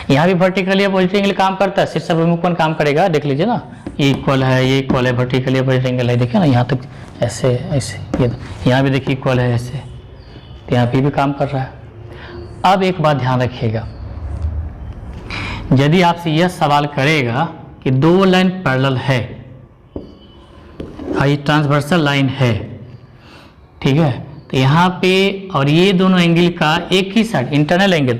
यहाँ भी वर्टिकली या पॉजिटिव एंगल काम करता है, शीर्ष अभिमुख कोण काम करेगा, देख लीजिए ना, ये इक्वल है, ये इक्वल है, वर्टिकली पॉजिटिव एंगल है, देखिए ना यहाँ तक ऐसे ऐसे, ये यहाँ भी देखिए इक्वल है ऐसे, तो यहाँ पे भी काम कर रहा है। अब एक बात ध्यान रखिएगा, यदि आपसे यह सवाल करेगा कि दो लाइन पैरेलल है, ये ट्रांसवर्सल लाइन है, ठीक है, तो यहाँ पे और ये दोनों एंगल का एक ही साइड इंटरनल एंगल,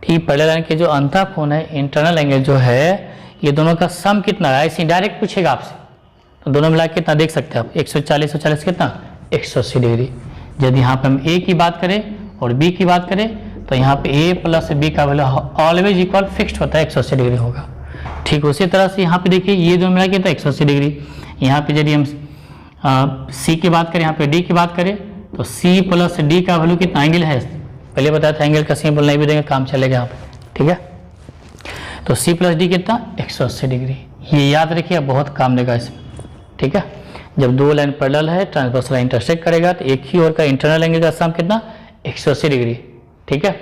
ठीक, पैरेलल लाइन के जो अंतःकोण है इंटरनल एंगल जो है, ये दोनों का सम कितना है, ऐसे डायरेक्ट पूछेगा आपसे, तो दोनों मिला के कितना देख सकते हैं आप, 140 कितना 180 डिग्री। यदि यहाँ पे हम ए की बात करें और बी की बात करें तो यहाँ पे ए प्लस बी का वैल्यू ऑलवेज इक्वल फिक्स्ड होता है, 180 डिग्री होगा। ठीक उसी तरह से यहाँ पे देखिए ये दोनों मिला के तो 180 डिग्री। यहाँ पे यदि हम सी की बात करें, यहाँ पे डी की बात करें तो सी प्लस डी का वैल्यू कितना एंगल है, पहले बताया था एंगल का सिंबल नहीं भी देंगे काम चलेगा यहाँ पे। ठीक है, तो सी प्लस डी कितना 180 डिग्री, ये याद रखिए, बहुत काम देगा इसमें। ठीक है, जब दो लाइन पैरेलल है, ट्रांसवर्सल लाइन इंटरसेक्ट करेगा तो एक ही ओर का इंटरनल एंगल का सम कितना 180 डिग्री। ठीक है,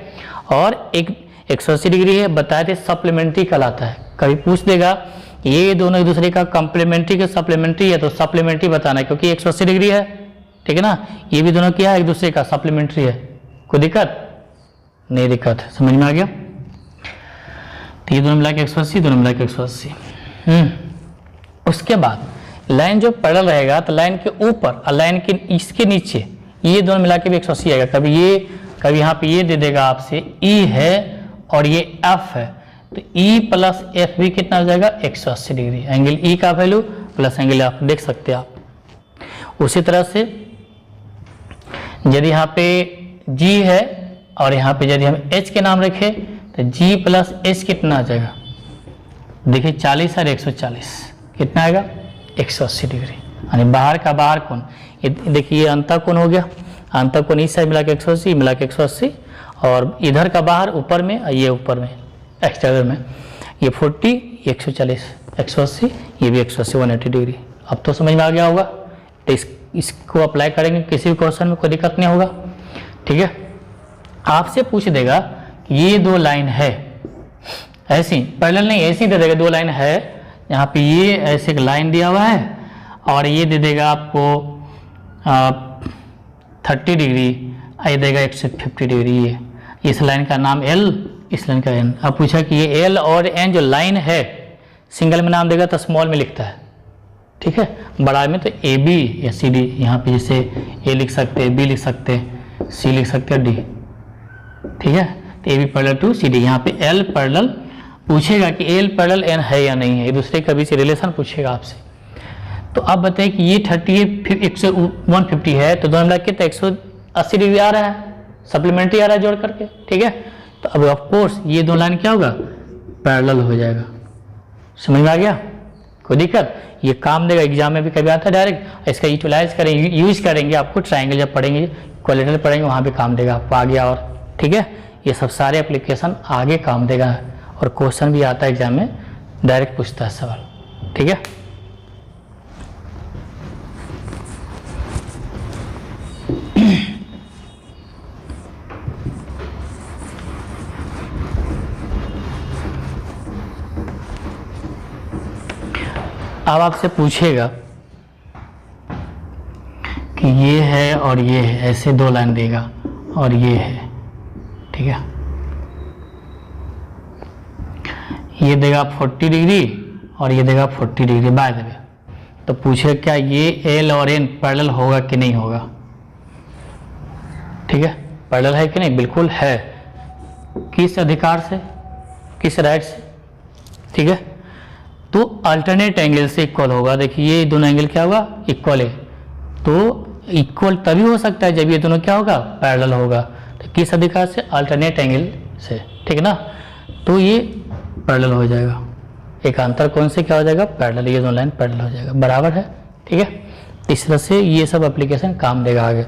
और एक 180 डिग्री है, बताए थे सप्लीमेंट्री कहलाता है। कभी पूछ देगा ये दोनों एक दूसरे का कॉम्प्लीमेंट्री के सप्लीमेंट्री है तो सप्लीमेंट्री बताना है, क्योंकि 180 डिग्री है, ठीक है ना, ये भी दोनों क्या है एक दूसरे का सप्लीमेंट्री है। कोई दिक्कत नहीं, दिक्कत है, समझ में आ गया। तो ये दोनों मिला के 180, दोनों मिला के 180। उसके बाद लाइन जो पैरेलल रहेगा तो लाइन के ऊपर और लाइन के इसके नीचे ये दोनों मिला के भी 180 आएगा। कभी यहाँ पे ये दे देगा आपसे ई है और ये एफ है, तो ई प्लस एफ भी कितना हो जाएगा 180 डिग्री, एंगल ई का वैल्यू प्लस एंगल एफ, देख सकते हैं आप। उसी तरह से यदि यहाँ पे जी है और यहाँ पे यदि हम एच के नाम रखें तो जी प्लस एच कितना आ जाएगा, देखिए 40 और 140 कितना आएगा 180 डिग्री, यानी बाहर का बाहर कोण, ये देखिए ये अंतःकोण हो गया, अंतःकोण इस साइड मिला के 180, मिला के 180, और इधर का बाहर ऊपर में और ये ऊपर में एक्सटर्नल में, ये 40, 140, 180, ये भी 180, 180 डिग्री। अब तो समझ में आ गया होगा, तो इसको अप्लाई करेंगे किसी भी क्वेश्चन में कोई दिक्कत नहीं होगा। ठीक है, आपसे पूछ देगा कि ये दो लाइन है ऐसी, पैरेलल नहीं ऐसी दे देगा, दो लाइन है, यहाँ पे ये ऐसे एक लाइन दिया हुआ है और ये दे देगा आपको 30 डिग्री, ये देगा 150 डिग्री। ये इस लाइन का नाम एल, इस लाइन का एन। अब पूछा कि ये एल और एन जो लाइन है सिंगल में नाम देगा तो स्मॉल में लिखता है, ठीक है, बड़ा में तो ए बी या सी डी, यहाँ पे जैसे ए लिख सकते हैं, बी लिख सकते हैं, सी लिख सकते हैं, डी। ठीक है, तो A B parallel to C D. यहाँ पे एल पैरेलल पूछेगा कि एल पैरेलल एन है या नहीं है, ये दूसरे कभी से रिलेशन पूछेगा आपसे। तो अब बताइए कि ये 38 फिर 150 है, तो दोनों मिला के तो 180 डिग्री आ रहा है, सप्लीमेंट्री आ रहा है जोड़ करके, ठीक है। तो अब ऑफ कोर्स ये दो लाइन क्या होगा, पैरेलल हो जाएगा। समझ में आ गया, कोई दिक्कत? ये काम देगा, एग्जाम में भी कभी आता है डायरेक्ट। इसका यूटिलाइज करेंगे, यूज करेंगे, आपको ट्राइंगल जब पढ़ेंगे, क्वालिटर पढ़ेंगे, वहाँ भी काम देगा आपको आगे और, ठीक है। ये सब सारे एप्लीकेशन आगे काम देगा और क्वेश्चन भी आता है एग्जाम में, डायरेक्ट पूछता है सवाल, ठीक है। अब आपसे पूछेगा कि ये है और ये है, ऐसे दो लाइन देगा और ये है, ठीक है। ये देगा 40 डिग्री और ये देगा 40 डिग्री बाय द वे। तो पूछे क्या ये एल और एन पैरेलल होगा कि नहीं होगा, ठीक है। पैरेलल है कि नहीं, बिल्कुल है। किस अधिकार से, किस राइट से, ठीक है। तो अल्टरनेट एंगल से इक्वल होगा। देखिए ये दोनों एंगल क्या होगा, इक्वल है। तो इक्वल तभी हो सकता है जब ये दोनों क्या होगा, पैरेलल होगा। तो किस अधिकार से, अल्टरनेट एंगल से, ठीक है ना। तो ये पैरेलल हो जाएगा, एकांतर कोण से क्या हो जाएगा, पैरेलल, ये दोनों लाइन पैरेलल हो जाएगा, बराबर है, ठीक है। इस तरह से ये सब एप्लीकेशन काम देगा आगे।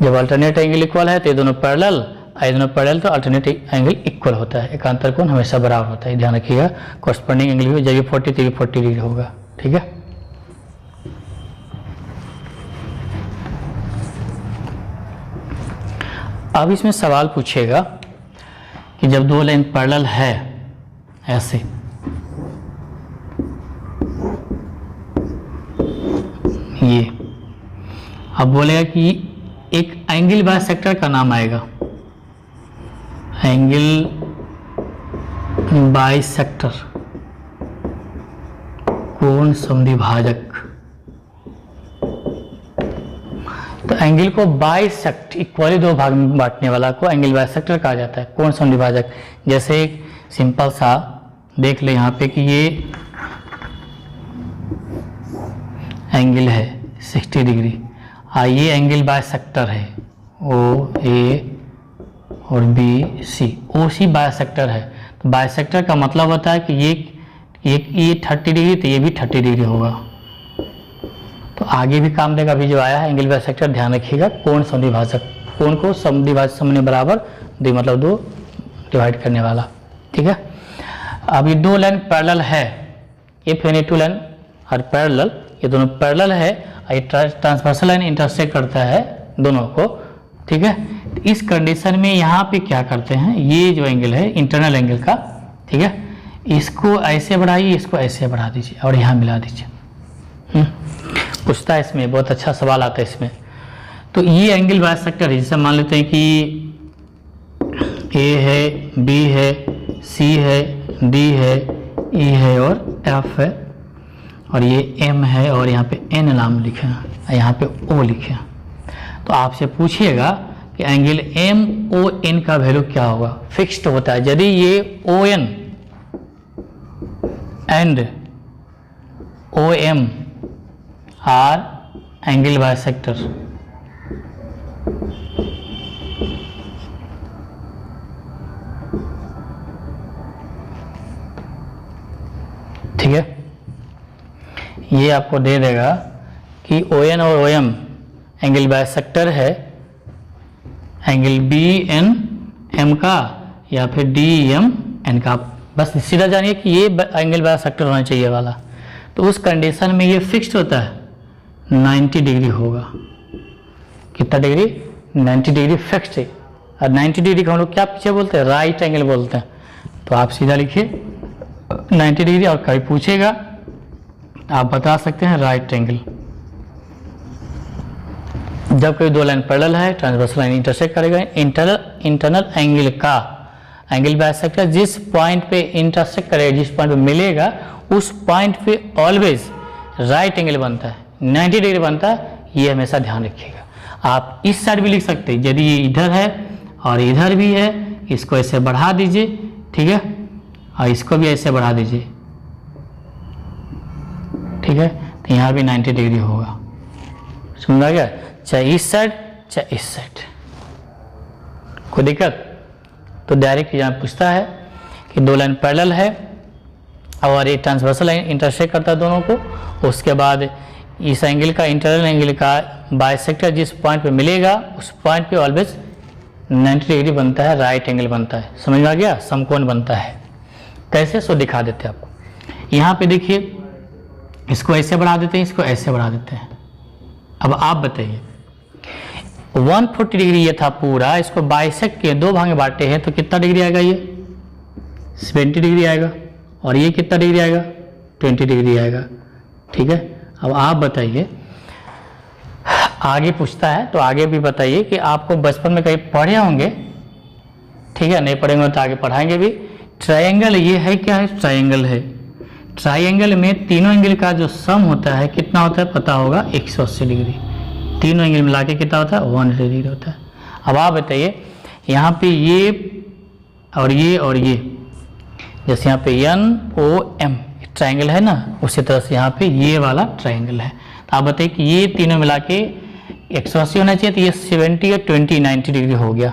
जब अल्टरनेट एंगल इक्वल है तो ये दोनों पैरेलल, दोनों पैरेलल तो अल्टरनेट एंगल इक्वल होता है, एकांतर कोण हमेशा बराबर होता है, ध्यान रखिएगा। कॉरस्पॉन्डिंग एंगल भी जब ये 40 तो ये 40 डिग्री होगा, ठीक है। अब इसमें सवाल पूछेगा कि जब दो लाइन पैरेलल है ऐसे, ये अब बोलेगा कि एक एंगल बाइसेक्टर का नाम आएगा, एंगल बाइसेक्टर, कोण समद्विभाजक। तो एंगल को बाइसेक्ट, इक्वली दो भाग में बांटने वाला को एंगल बाइसेक्टर कहा जाता है, कोण समद्विभाजक। जैसे एक सिंपल सा देख ले यहाँ पे कि ये एंगल है 60 डिग्री, ये एंगल बाइसेक्टर है, ओ ए और बी सी, ओ सी बाइसेक्टर है। तो बाइसेक्टर का मतलब होता है कि ये 30 डिग्री तो ये भी 30 डिग्री होगा। तो आगे भी काम देगा, अभी जो आया है एंगल बाइसेक्टर, ध्यान रखिएगा। कोण समद्विभाजक, कोण को समद्विभाजक समने बराबर दो, मतलब दो डिवाइड करने वाला, ठीक है। अब ये दो लाइन पैरेलल है, ये फिर टू लाइन और पैरेलल, ये दोनों पैरेलल है, ये ट्रांसवर्सल लाइन इंटरसेक्ट करता है दोनों को, ठीक है। इस कंडीशन में यहाँ पे क्या करते हैं, ये जो एंगल है इंटरनल एंगल का, ठीक है, इसको ऐसे बढ़ाइए, इसको ऐसे बढ़ा दीजिए और यहाँ मिला दीजिए। पूछता है इसमें, बहुत अच्छा सवाल आता है इसमें। तो ये एंगल बाइसेक्टर है, जैसे मान लेते हैं कि ए है, बी है, सी है, डी है, ई है और एफ है, और ये एम है और यहाँ पे एन नाम लिखे हैं, यहाँ पे ओ लिखे हैं। तो आपसे पूछिएगा कि एंगल एम ओ एन का वैल्यू क्या होगा, फिक्स्ड होता है। यदि ये O N and O M are angle bisector, ठीक है, ये आपको दे देगा कि ओ एन और ओ एम एंगल बाइसेक्टर है, एंगल बी एन एम का या फिर डी एम एन का। बस सीधा जानिए कि ये एंगल बाइसेक्टर होना चाहिए वाला। तो उस कंडीशन में ये फिक्स्ड होता है, 90 डिग्री होगा। कितना डिग्री, 90 डिग्री फिक्स्ड है। और 90 डिग्री का हम लोग क्या पीछे बोलते हैं, राइट एंगल बोलते हैं। तो आप सीधा लिखिए 90 डिग्री, और कभी पूछेगा आप बता सकते हैं राइट एंगल। जब कोई दो लाइन पैरेलल है, ट्रांसवर्सल लाइन इंटरसेक्ट करेगा, इंटरनल एंगल का एंगल बाइसेक्टर जिस पॉइंट पे इंटरसेक्ट करेगा, जिस पॉइंट पे मिलेगा, उस पॉइंट पे ऑलवेज राइट एंगल बनता है, 90 डिग्री बनता है, ये हमेशा ध्यान रखिएगा। आप इस साइड भी लिख सकते हैं, यदि ये इधर है और इधर भी है, इसको ऐसे बढ़ा दीजिए, ठीक है, और इसको भी ऐसे बढ़ा दीजिए, ठीक है, तो यहाँ भी 90 डिग्री होगा। समझा गया? चाहे इस साइड चाहे इस साइड, कोई दिक्कत? तो डायरेक्ट यहाँ पूछता है कि दो लाइन पैरेलल है और ये ट्रांसवर्सल लाइन इंटरसेक्ट करता है दोनों को, उसके बाद इस एंगल का, इंटरनल एंगल का बाइसेक्टर जिस पॉइंट पे मिलेगा उस पॉइंट पे ऑलवेज 90 डिग्री बनता है, राइट एंगल बनता है। समझ में आ गया? समकोण बनता है। कैसे? सो दिखा देते हैं आपको। यहाँ पे देखिए, इसको ऐसे बढ़ा देते हैं, इसको ऐसे बढ़ा देते हैं। अब आप बताइए, 140 डिग्री ये था पूरा, इसको बाइसेक्ट के दो भाग में बांटे हैं, तो कितना डिग्री आएगा? ये 70 डिग्री आएगा, और ये कितना डिग्री आएगा? 20 डिग्री आएगा। ठीक है, अब आप बताइए, आगे पूछता है तो आगे भी बताइए कि आपको बचपन में कहीं पढ़े होंगे, ठीक है, नहीं पढ़ेंगे तो आगे पढ़ाएंगे भी। ट्रायंगल ये है, क्या है? ट्रायंगल है। ट्रायंगल में तीनों एंगल का जो सम होता है कितना होता है पता होगा? 180 डिग्री। तीनों एंगल मिला के कितना होता है? 180 डिग्री होता है। अब आप बताइए, यहाँ पे ये और ये और ये, जैसे यहाँ पे NOM ट्रायंगल है ना, उसी तरह से यहाँ पे ये वाला ट्रायंगल है। तो आप बताइए कि ये तीनों मिला के 180 होना चाहिए, तो ये 70 या 20 90 डिग्री हो गया,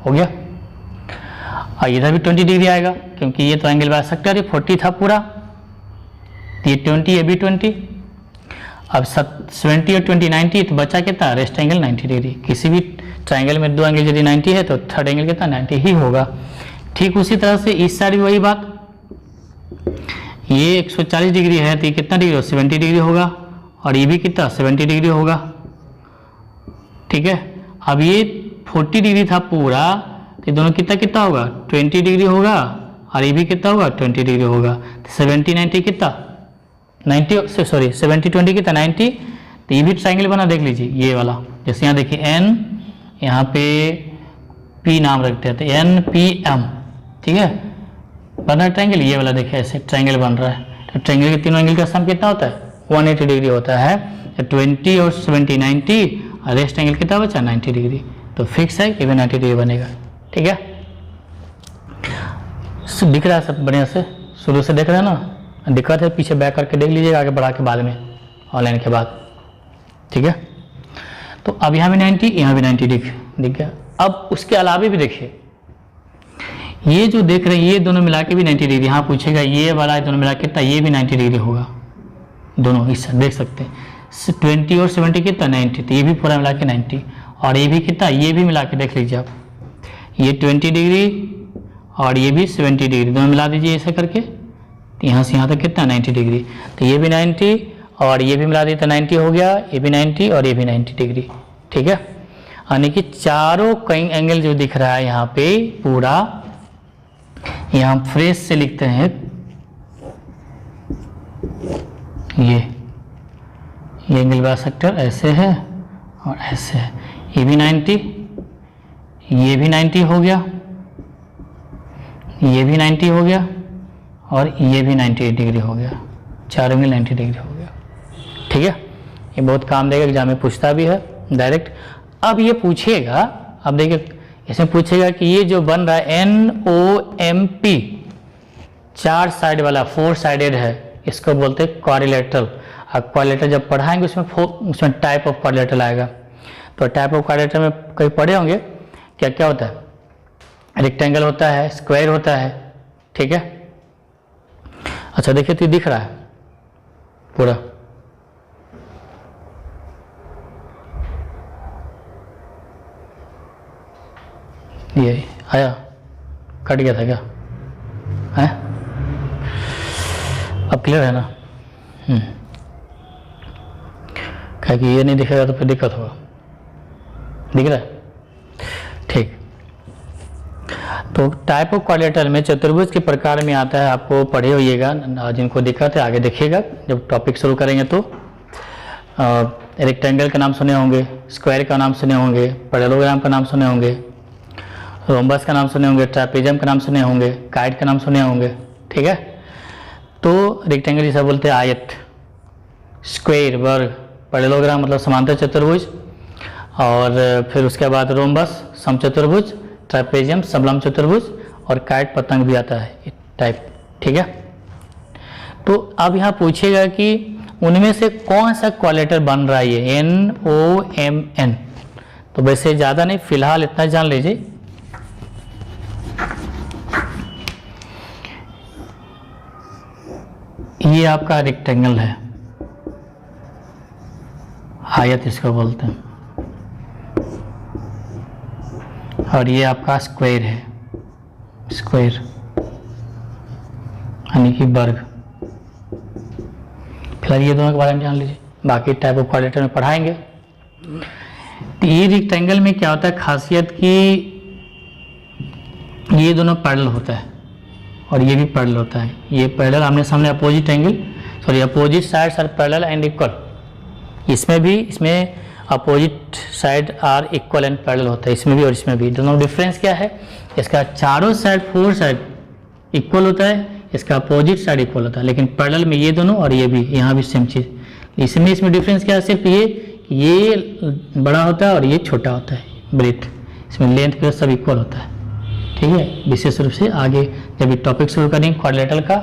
हो गया। और इधर भी 20 डिग्री आएगा, क्योंकि ये तो एंगल बाइसेक्टर, ये 40 था पूरा, तो ये 20, ये भी 20। अब 70 और 20 90, तो बचा कितना? Rest angle 90 degree. किसी भी ट्रायंगल में दो एंगल यदि 90 है तो थर्ड एंगल कितना? 90 ही होगा। ठीक उसी तरह से इस साइड भी वही बात, ये 140 डिग्री है, तो ये कितना डिग्री? 70 डिग्री होगा, और ये भी कितना? 70 डिग्री होगा। ठीक है, अब ये 40 डिग्री था पूरा, तो दोनों कितना कितना होगा? 20 डिग्री होगा, और ये भी कितना होगा? 20 डिग्री होगा। तो 70 90 कितना? 90 सॉरी 70 20 कितना? 90। तो ये भी ट्रायंगल बना, देख लीजिए ये वाला। जैसे यहाँ देखिए N, यहाँ पे P नाम रखते हैं, तो NPM, ठीक है, बन रहा है ट्रायंगल। ये वाला देखिए ऐसे ट्रायंगल बन रहा है। तो ट्रायंगल के तीनों एंगल का सम कितना होता है? 180 डिग्री होता है। तो 20 और 70 90, और रेस्ट एंगल कितना बचा? 90 डिग्री। तो फिक्स है कि भी 90 डिग्री बनेगा। ठीक है, दिख रहा है सब बढ़िया से? शुरू से देख रहे हैं ना? दिक्कत है पीछे बैक करके देख लीजिएगा, आगे बढ़ा के बाद में, ऑनलाइन के बाद। ठीक है, तो अब यहाँ भी 90, यहाँ भी 90 दिख गया। अब उसके अलावा भी देखिए, ये जो देख रहे हैं ये दोनों मिला के भी 90 डिग्री। यहाँ पूछेगा ये वाला दोनों मिला के कितना? ये भी 90 डिग्री होगा, दोनों इस देख सकते हैं। 20 और 70 कितना? 90। तो ये भी पूरा मिला के 90, और ये भी कितना? ये भी मिला के देख लीजिए आप, ये 20 डिग्री और ये भी 70 डिग्री, दोनों मिला दीजिए ऐसा करके, तो यहाँ से यहाँ तक कितना? 90 डिग्री। तो ये भी 90 और ये भी मिला दिए तो 90 हो गया, ये भी 90 और ये भी 90 डिग्री। ठीक है, यानी कि चारों कई एंगल जो दिख रहा है यहाँ पे पूरा, यहाँ हम फ्रेश से लिखते हैं, ये एंगल बाइसेक्टर ऐसे है और ऐसे है। ये भी 90, ये भी 90 हो गया, ये भी 90 हो गया, और ये भी 90 डिग्री हो गया। चारों एंगल 90 डिग्री हो गया। ठीक है, ये बहुत काम देगा, एग्जाम में पूछता भी है डायरेक्ट। अब ये पूछेगा, अब देखिए इसमें पूछेगा कि ये जो बन रहा है NOMP, 4 साइड वाला, 4 साइडेड है, इसको बोलते हैं क्वाड्रिलेटरल। और क्वाड्रिलेटरल जब पढ़ाएंगे उसमें टाइप ऑफ क्वाड्रिलेटरल आएगा। तो टाइप ऑफ क्वाड्रिलेटरल में कहीं पढ़े होंगे, क्या क्या होता है? रेक्टेंगल होता है, स्क्वायर होता है। ठीक है, अच्छा देखिए तो दिख रहा है पूरा, ये आया, कट गया था क्या है? अब क्लियर है ना? क्या कि ये नहीं दिखेगा तो फिर दिक्कत होगा। दिख रहा है? ठीक, तो टाइप ऑफ क्वाड्रिलेटरल में चतुर्भुज के प्रकार में आता है, आपको पढ़े होइएगा, जिनको दिक्कत है आगे देखिएगा जब टॉपिक शुरू करेंगे। तो रेक्टेंगल का नाम सुने होंगे, स्क्वायर का नाम सुने होंगे, पैरेललोग्राम का नाम सुने होंगे, रोम्बस का नाम सुने होंगे, ट्रापेजियम का नाम सुने होंगे, काइट का नाम सुने होंगे। ठीक है, तो रेक्टेंगल जिसे बोलते हैं आयत, स्क्वायर वर्ग, पैरेललोग्राम मतलब समांतर चतुर्भुज, और फिर उसके बाद रोम्बस, समचतुर्भुज, ट्रापेजियम, समलंब चतुर्भुज और काइट पतंग भी आता है टाइप। ठीक है, तो अब यहाँ पूछेगा कि उनमें से कौन सा क्वाड्रिलेटरल बन रहा है, ये NOMN। तो वैसे ज़्यादा नहीं, फिलहाल इतना जान लीजिए। ये आपका रेक्टेंगल है, आयत इसको बोलते हैं, और ये आपका स्क्वायर है, स्क्वायर यानी कि वर्ग। फिलहाल ये दोनों के बारे में जान लीजिए, बाकी टाइप ऑफ क्वाड्रिलेटरल में पढ़ाएंगे। तो ये रेक्टेंगल में क्या होता है खासियत कि ये दोनों पैरेलल होता है और ये भी पैरेलल होता है। ये पैरेलल आमने सामने opposite angle, sorry opposite sides are parallel and equal. इसमें भी, इसमें opposite side are equal and parallel होता है, इसमें भी और इसमें भी। दोनों डिफरेंस क्या है, इसका चारों साइड, फोर साइड इक्वल होता है, इसका अपोजिट साइड इक्वल होता है, लेकिन पैरेलल में ये दोनों और ये भी, यहाँ भी सेम चीज़। इसमें डिफरेंस क्या है, सिर्फ ये बड़ा होता है और ये छोटा होता है ब्रेथ, इसमें लेंथ पे सब इक्वल होता है। ठीक है, विशेष रूप से आगे जब ये टॉपिक शुरू करेंगे क्वाड्रिलेटरल का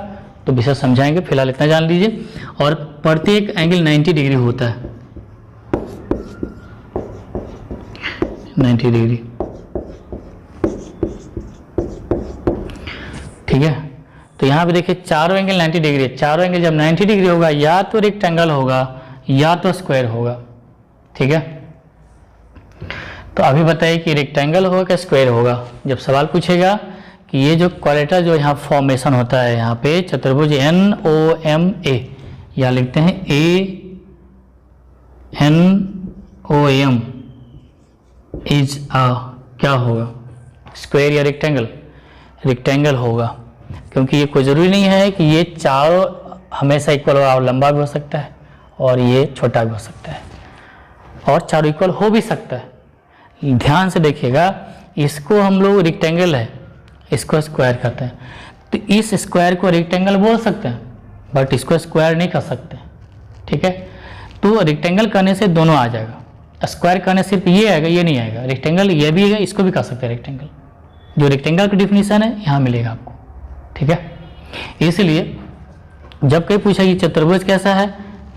तो विशेष समझाएंगे, फिलहाल इतना जान लीजिए। और प्रत्येक एंगल 90 डिग्री होता है, 90 डिग्री। ठीक है, तो यहाँ पे देखिए चारों एंगल 90 डिग्री है। चारों एंगल जब 90 डिग्री होगा या तो रेक्टेंगल होगा या तो स्क्वायर होगा। ठीक है, तो अभी बताइए कि रेक्टेंगल होगा कि स्क्वायर होगा। जब सवाल पूछेगा कि ये जो क्वाड्रिलेटरल जो यहाँ फॉर्मेशन होता है, यहाँ पे चतुर्भुज NOMA, या लिखते हैं ANOM इज क्या होगा, स्क्वायर या रेक्टेंगल? रेक्टेंगल होगा, क्योंकि ये कोई ज़रूरी नहीं है कि ये चारों हमेशा इक्वल होगा, और लंबा भी हो सकता है और ये छोटा भी हो सकता है और चारों इक्वल हो भी सकता है। ध्यान से देखिएगा, इसको हम लोग रेक्टेंगल है, इसको स्क्वायर कहते हैं, तो इस स्क्वायर को रेक्टेंगल बोल सकते हैं बट इसको स्क्वायर नहीं कर सकते। ठीक है, तो रेक्टेंगल करने से दोनों आ जाएगा, स्क्वायर करने से सिर्फ ये आएगा, ये नहीं आएगा। रेक्टेंगल ये भी है, इसको भी कर सकते हैं रेक्टेंगल। जो रेक्टेंगल की डिफिनीशन है यहाँ मिलेगा आपको। ठीक है, इसलिए जब कहीं पूछा कि चतुर्भुज कैसा है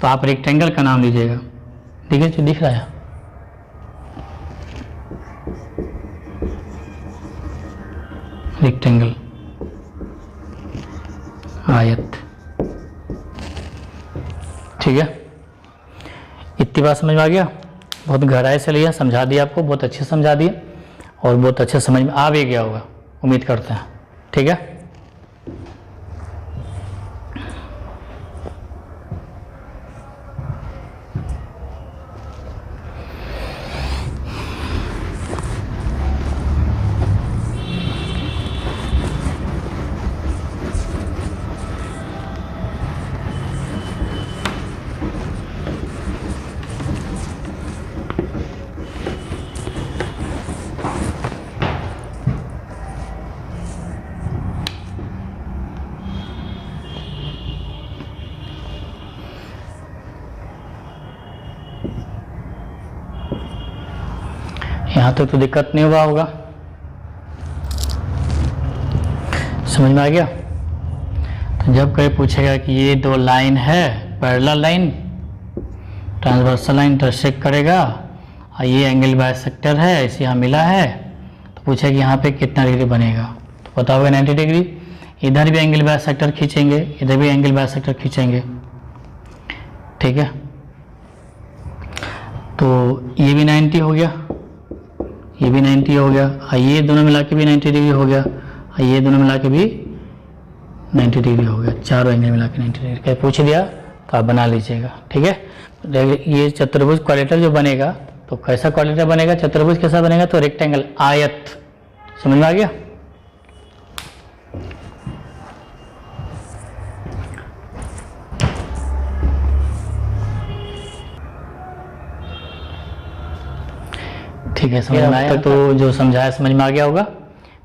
तो आप रेक्टेंगल का नाम लीजिएगा। देखिए जो दिख रहा है, रेक्टेंगल, आयत। ठीक है, इतनी बात समझ में आ गया? बहुत गहराई से लिया, समझा दिया आपको, बहुत अच्छे से समझा दिया और बहुत अच्छे समझ में आ भी गया होगा, उम्मीद करते हैं। ठीक है, यहाँ तक तो दिक्कत नहीं हुआ होगा, समझ में आ गया? तो जब कहीं पूछेगा कि ये दो लाइन है, parallel line, transversal line intersect करेगा और ये एंगल बाइसेक्टर है, ऐसे यहाँ मिला है, तो पूछेगा कि यहाँ पे कितना डिग्री बनेगा, तो पता होगा 90 डिग्री। इधर भी एंगल बाइसेक्टर खींचेंगे, इधर भी एंगल बाइसेक्टर खींचेंगे। ठीक है, तो ये भी 90 हो गया, ये भी 90 हो गया, और ये दोनों मिला के भी 90 डिग्री हो गया, और ये दोनों मिला के भी 90 डिग्री हो गया। चारों एंगल मिला के 90 डिग्री। क्या पूछ दिया तो आप बना लीजिएगा। ठीक है, ये चतुर्भुज क्वाड्रिलेटरल जो बनेगा तो कैसा क्वाड्रिलेटरल बनेगा, चतुर्भुज कैसा बनेगा, तो रेक्टेंगल, आयत। समझ में आ गया? ठीक है, समझ में आया? तो जो समझाया समझ में आ गया होगा।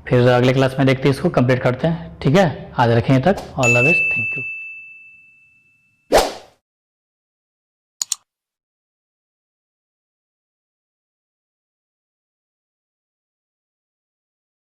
फिर अगले क्लास में देखते हैं, इसको कंप्लीट करते हैं। ठीक है, आज रखें तक। All the best, thank you.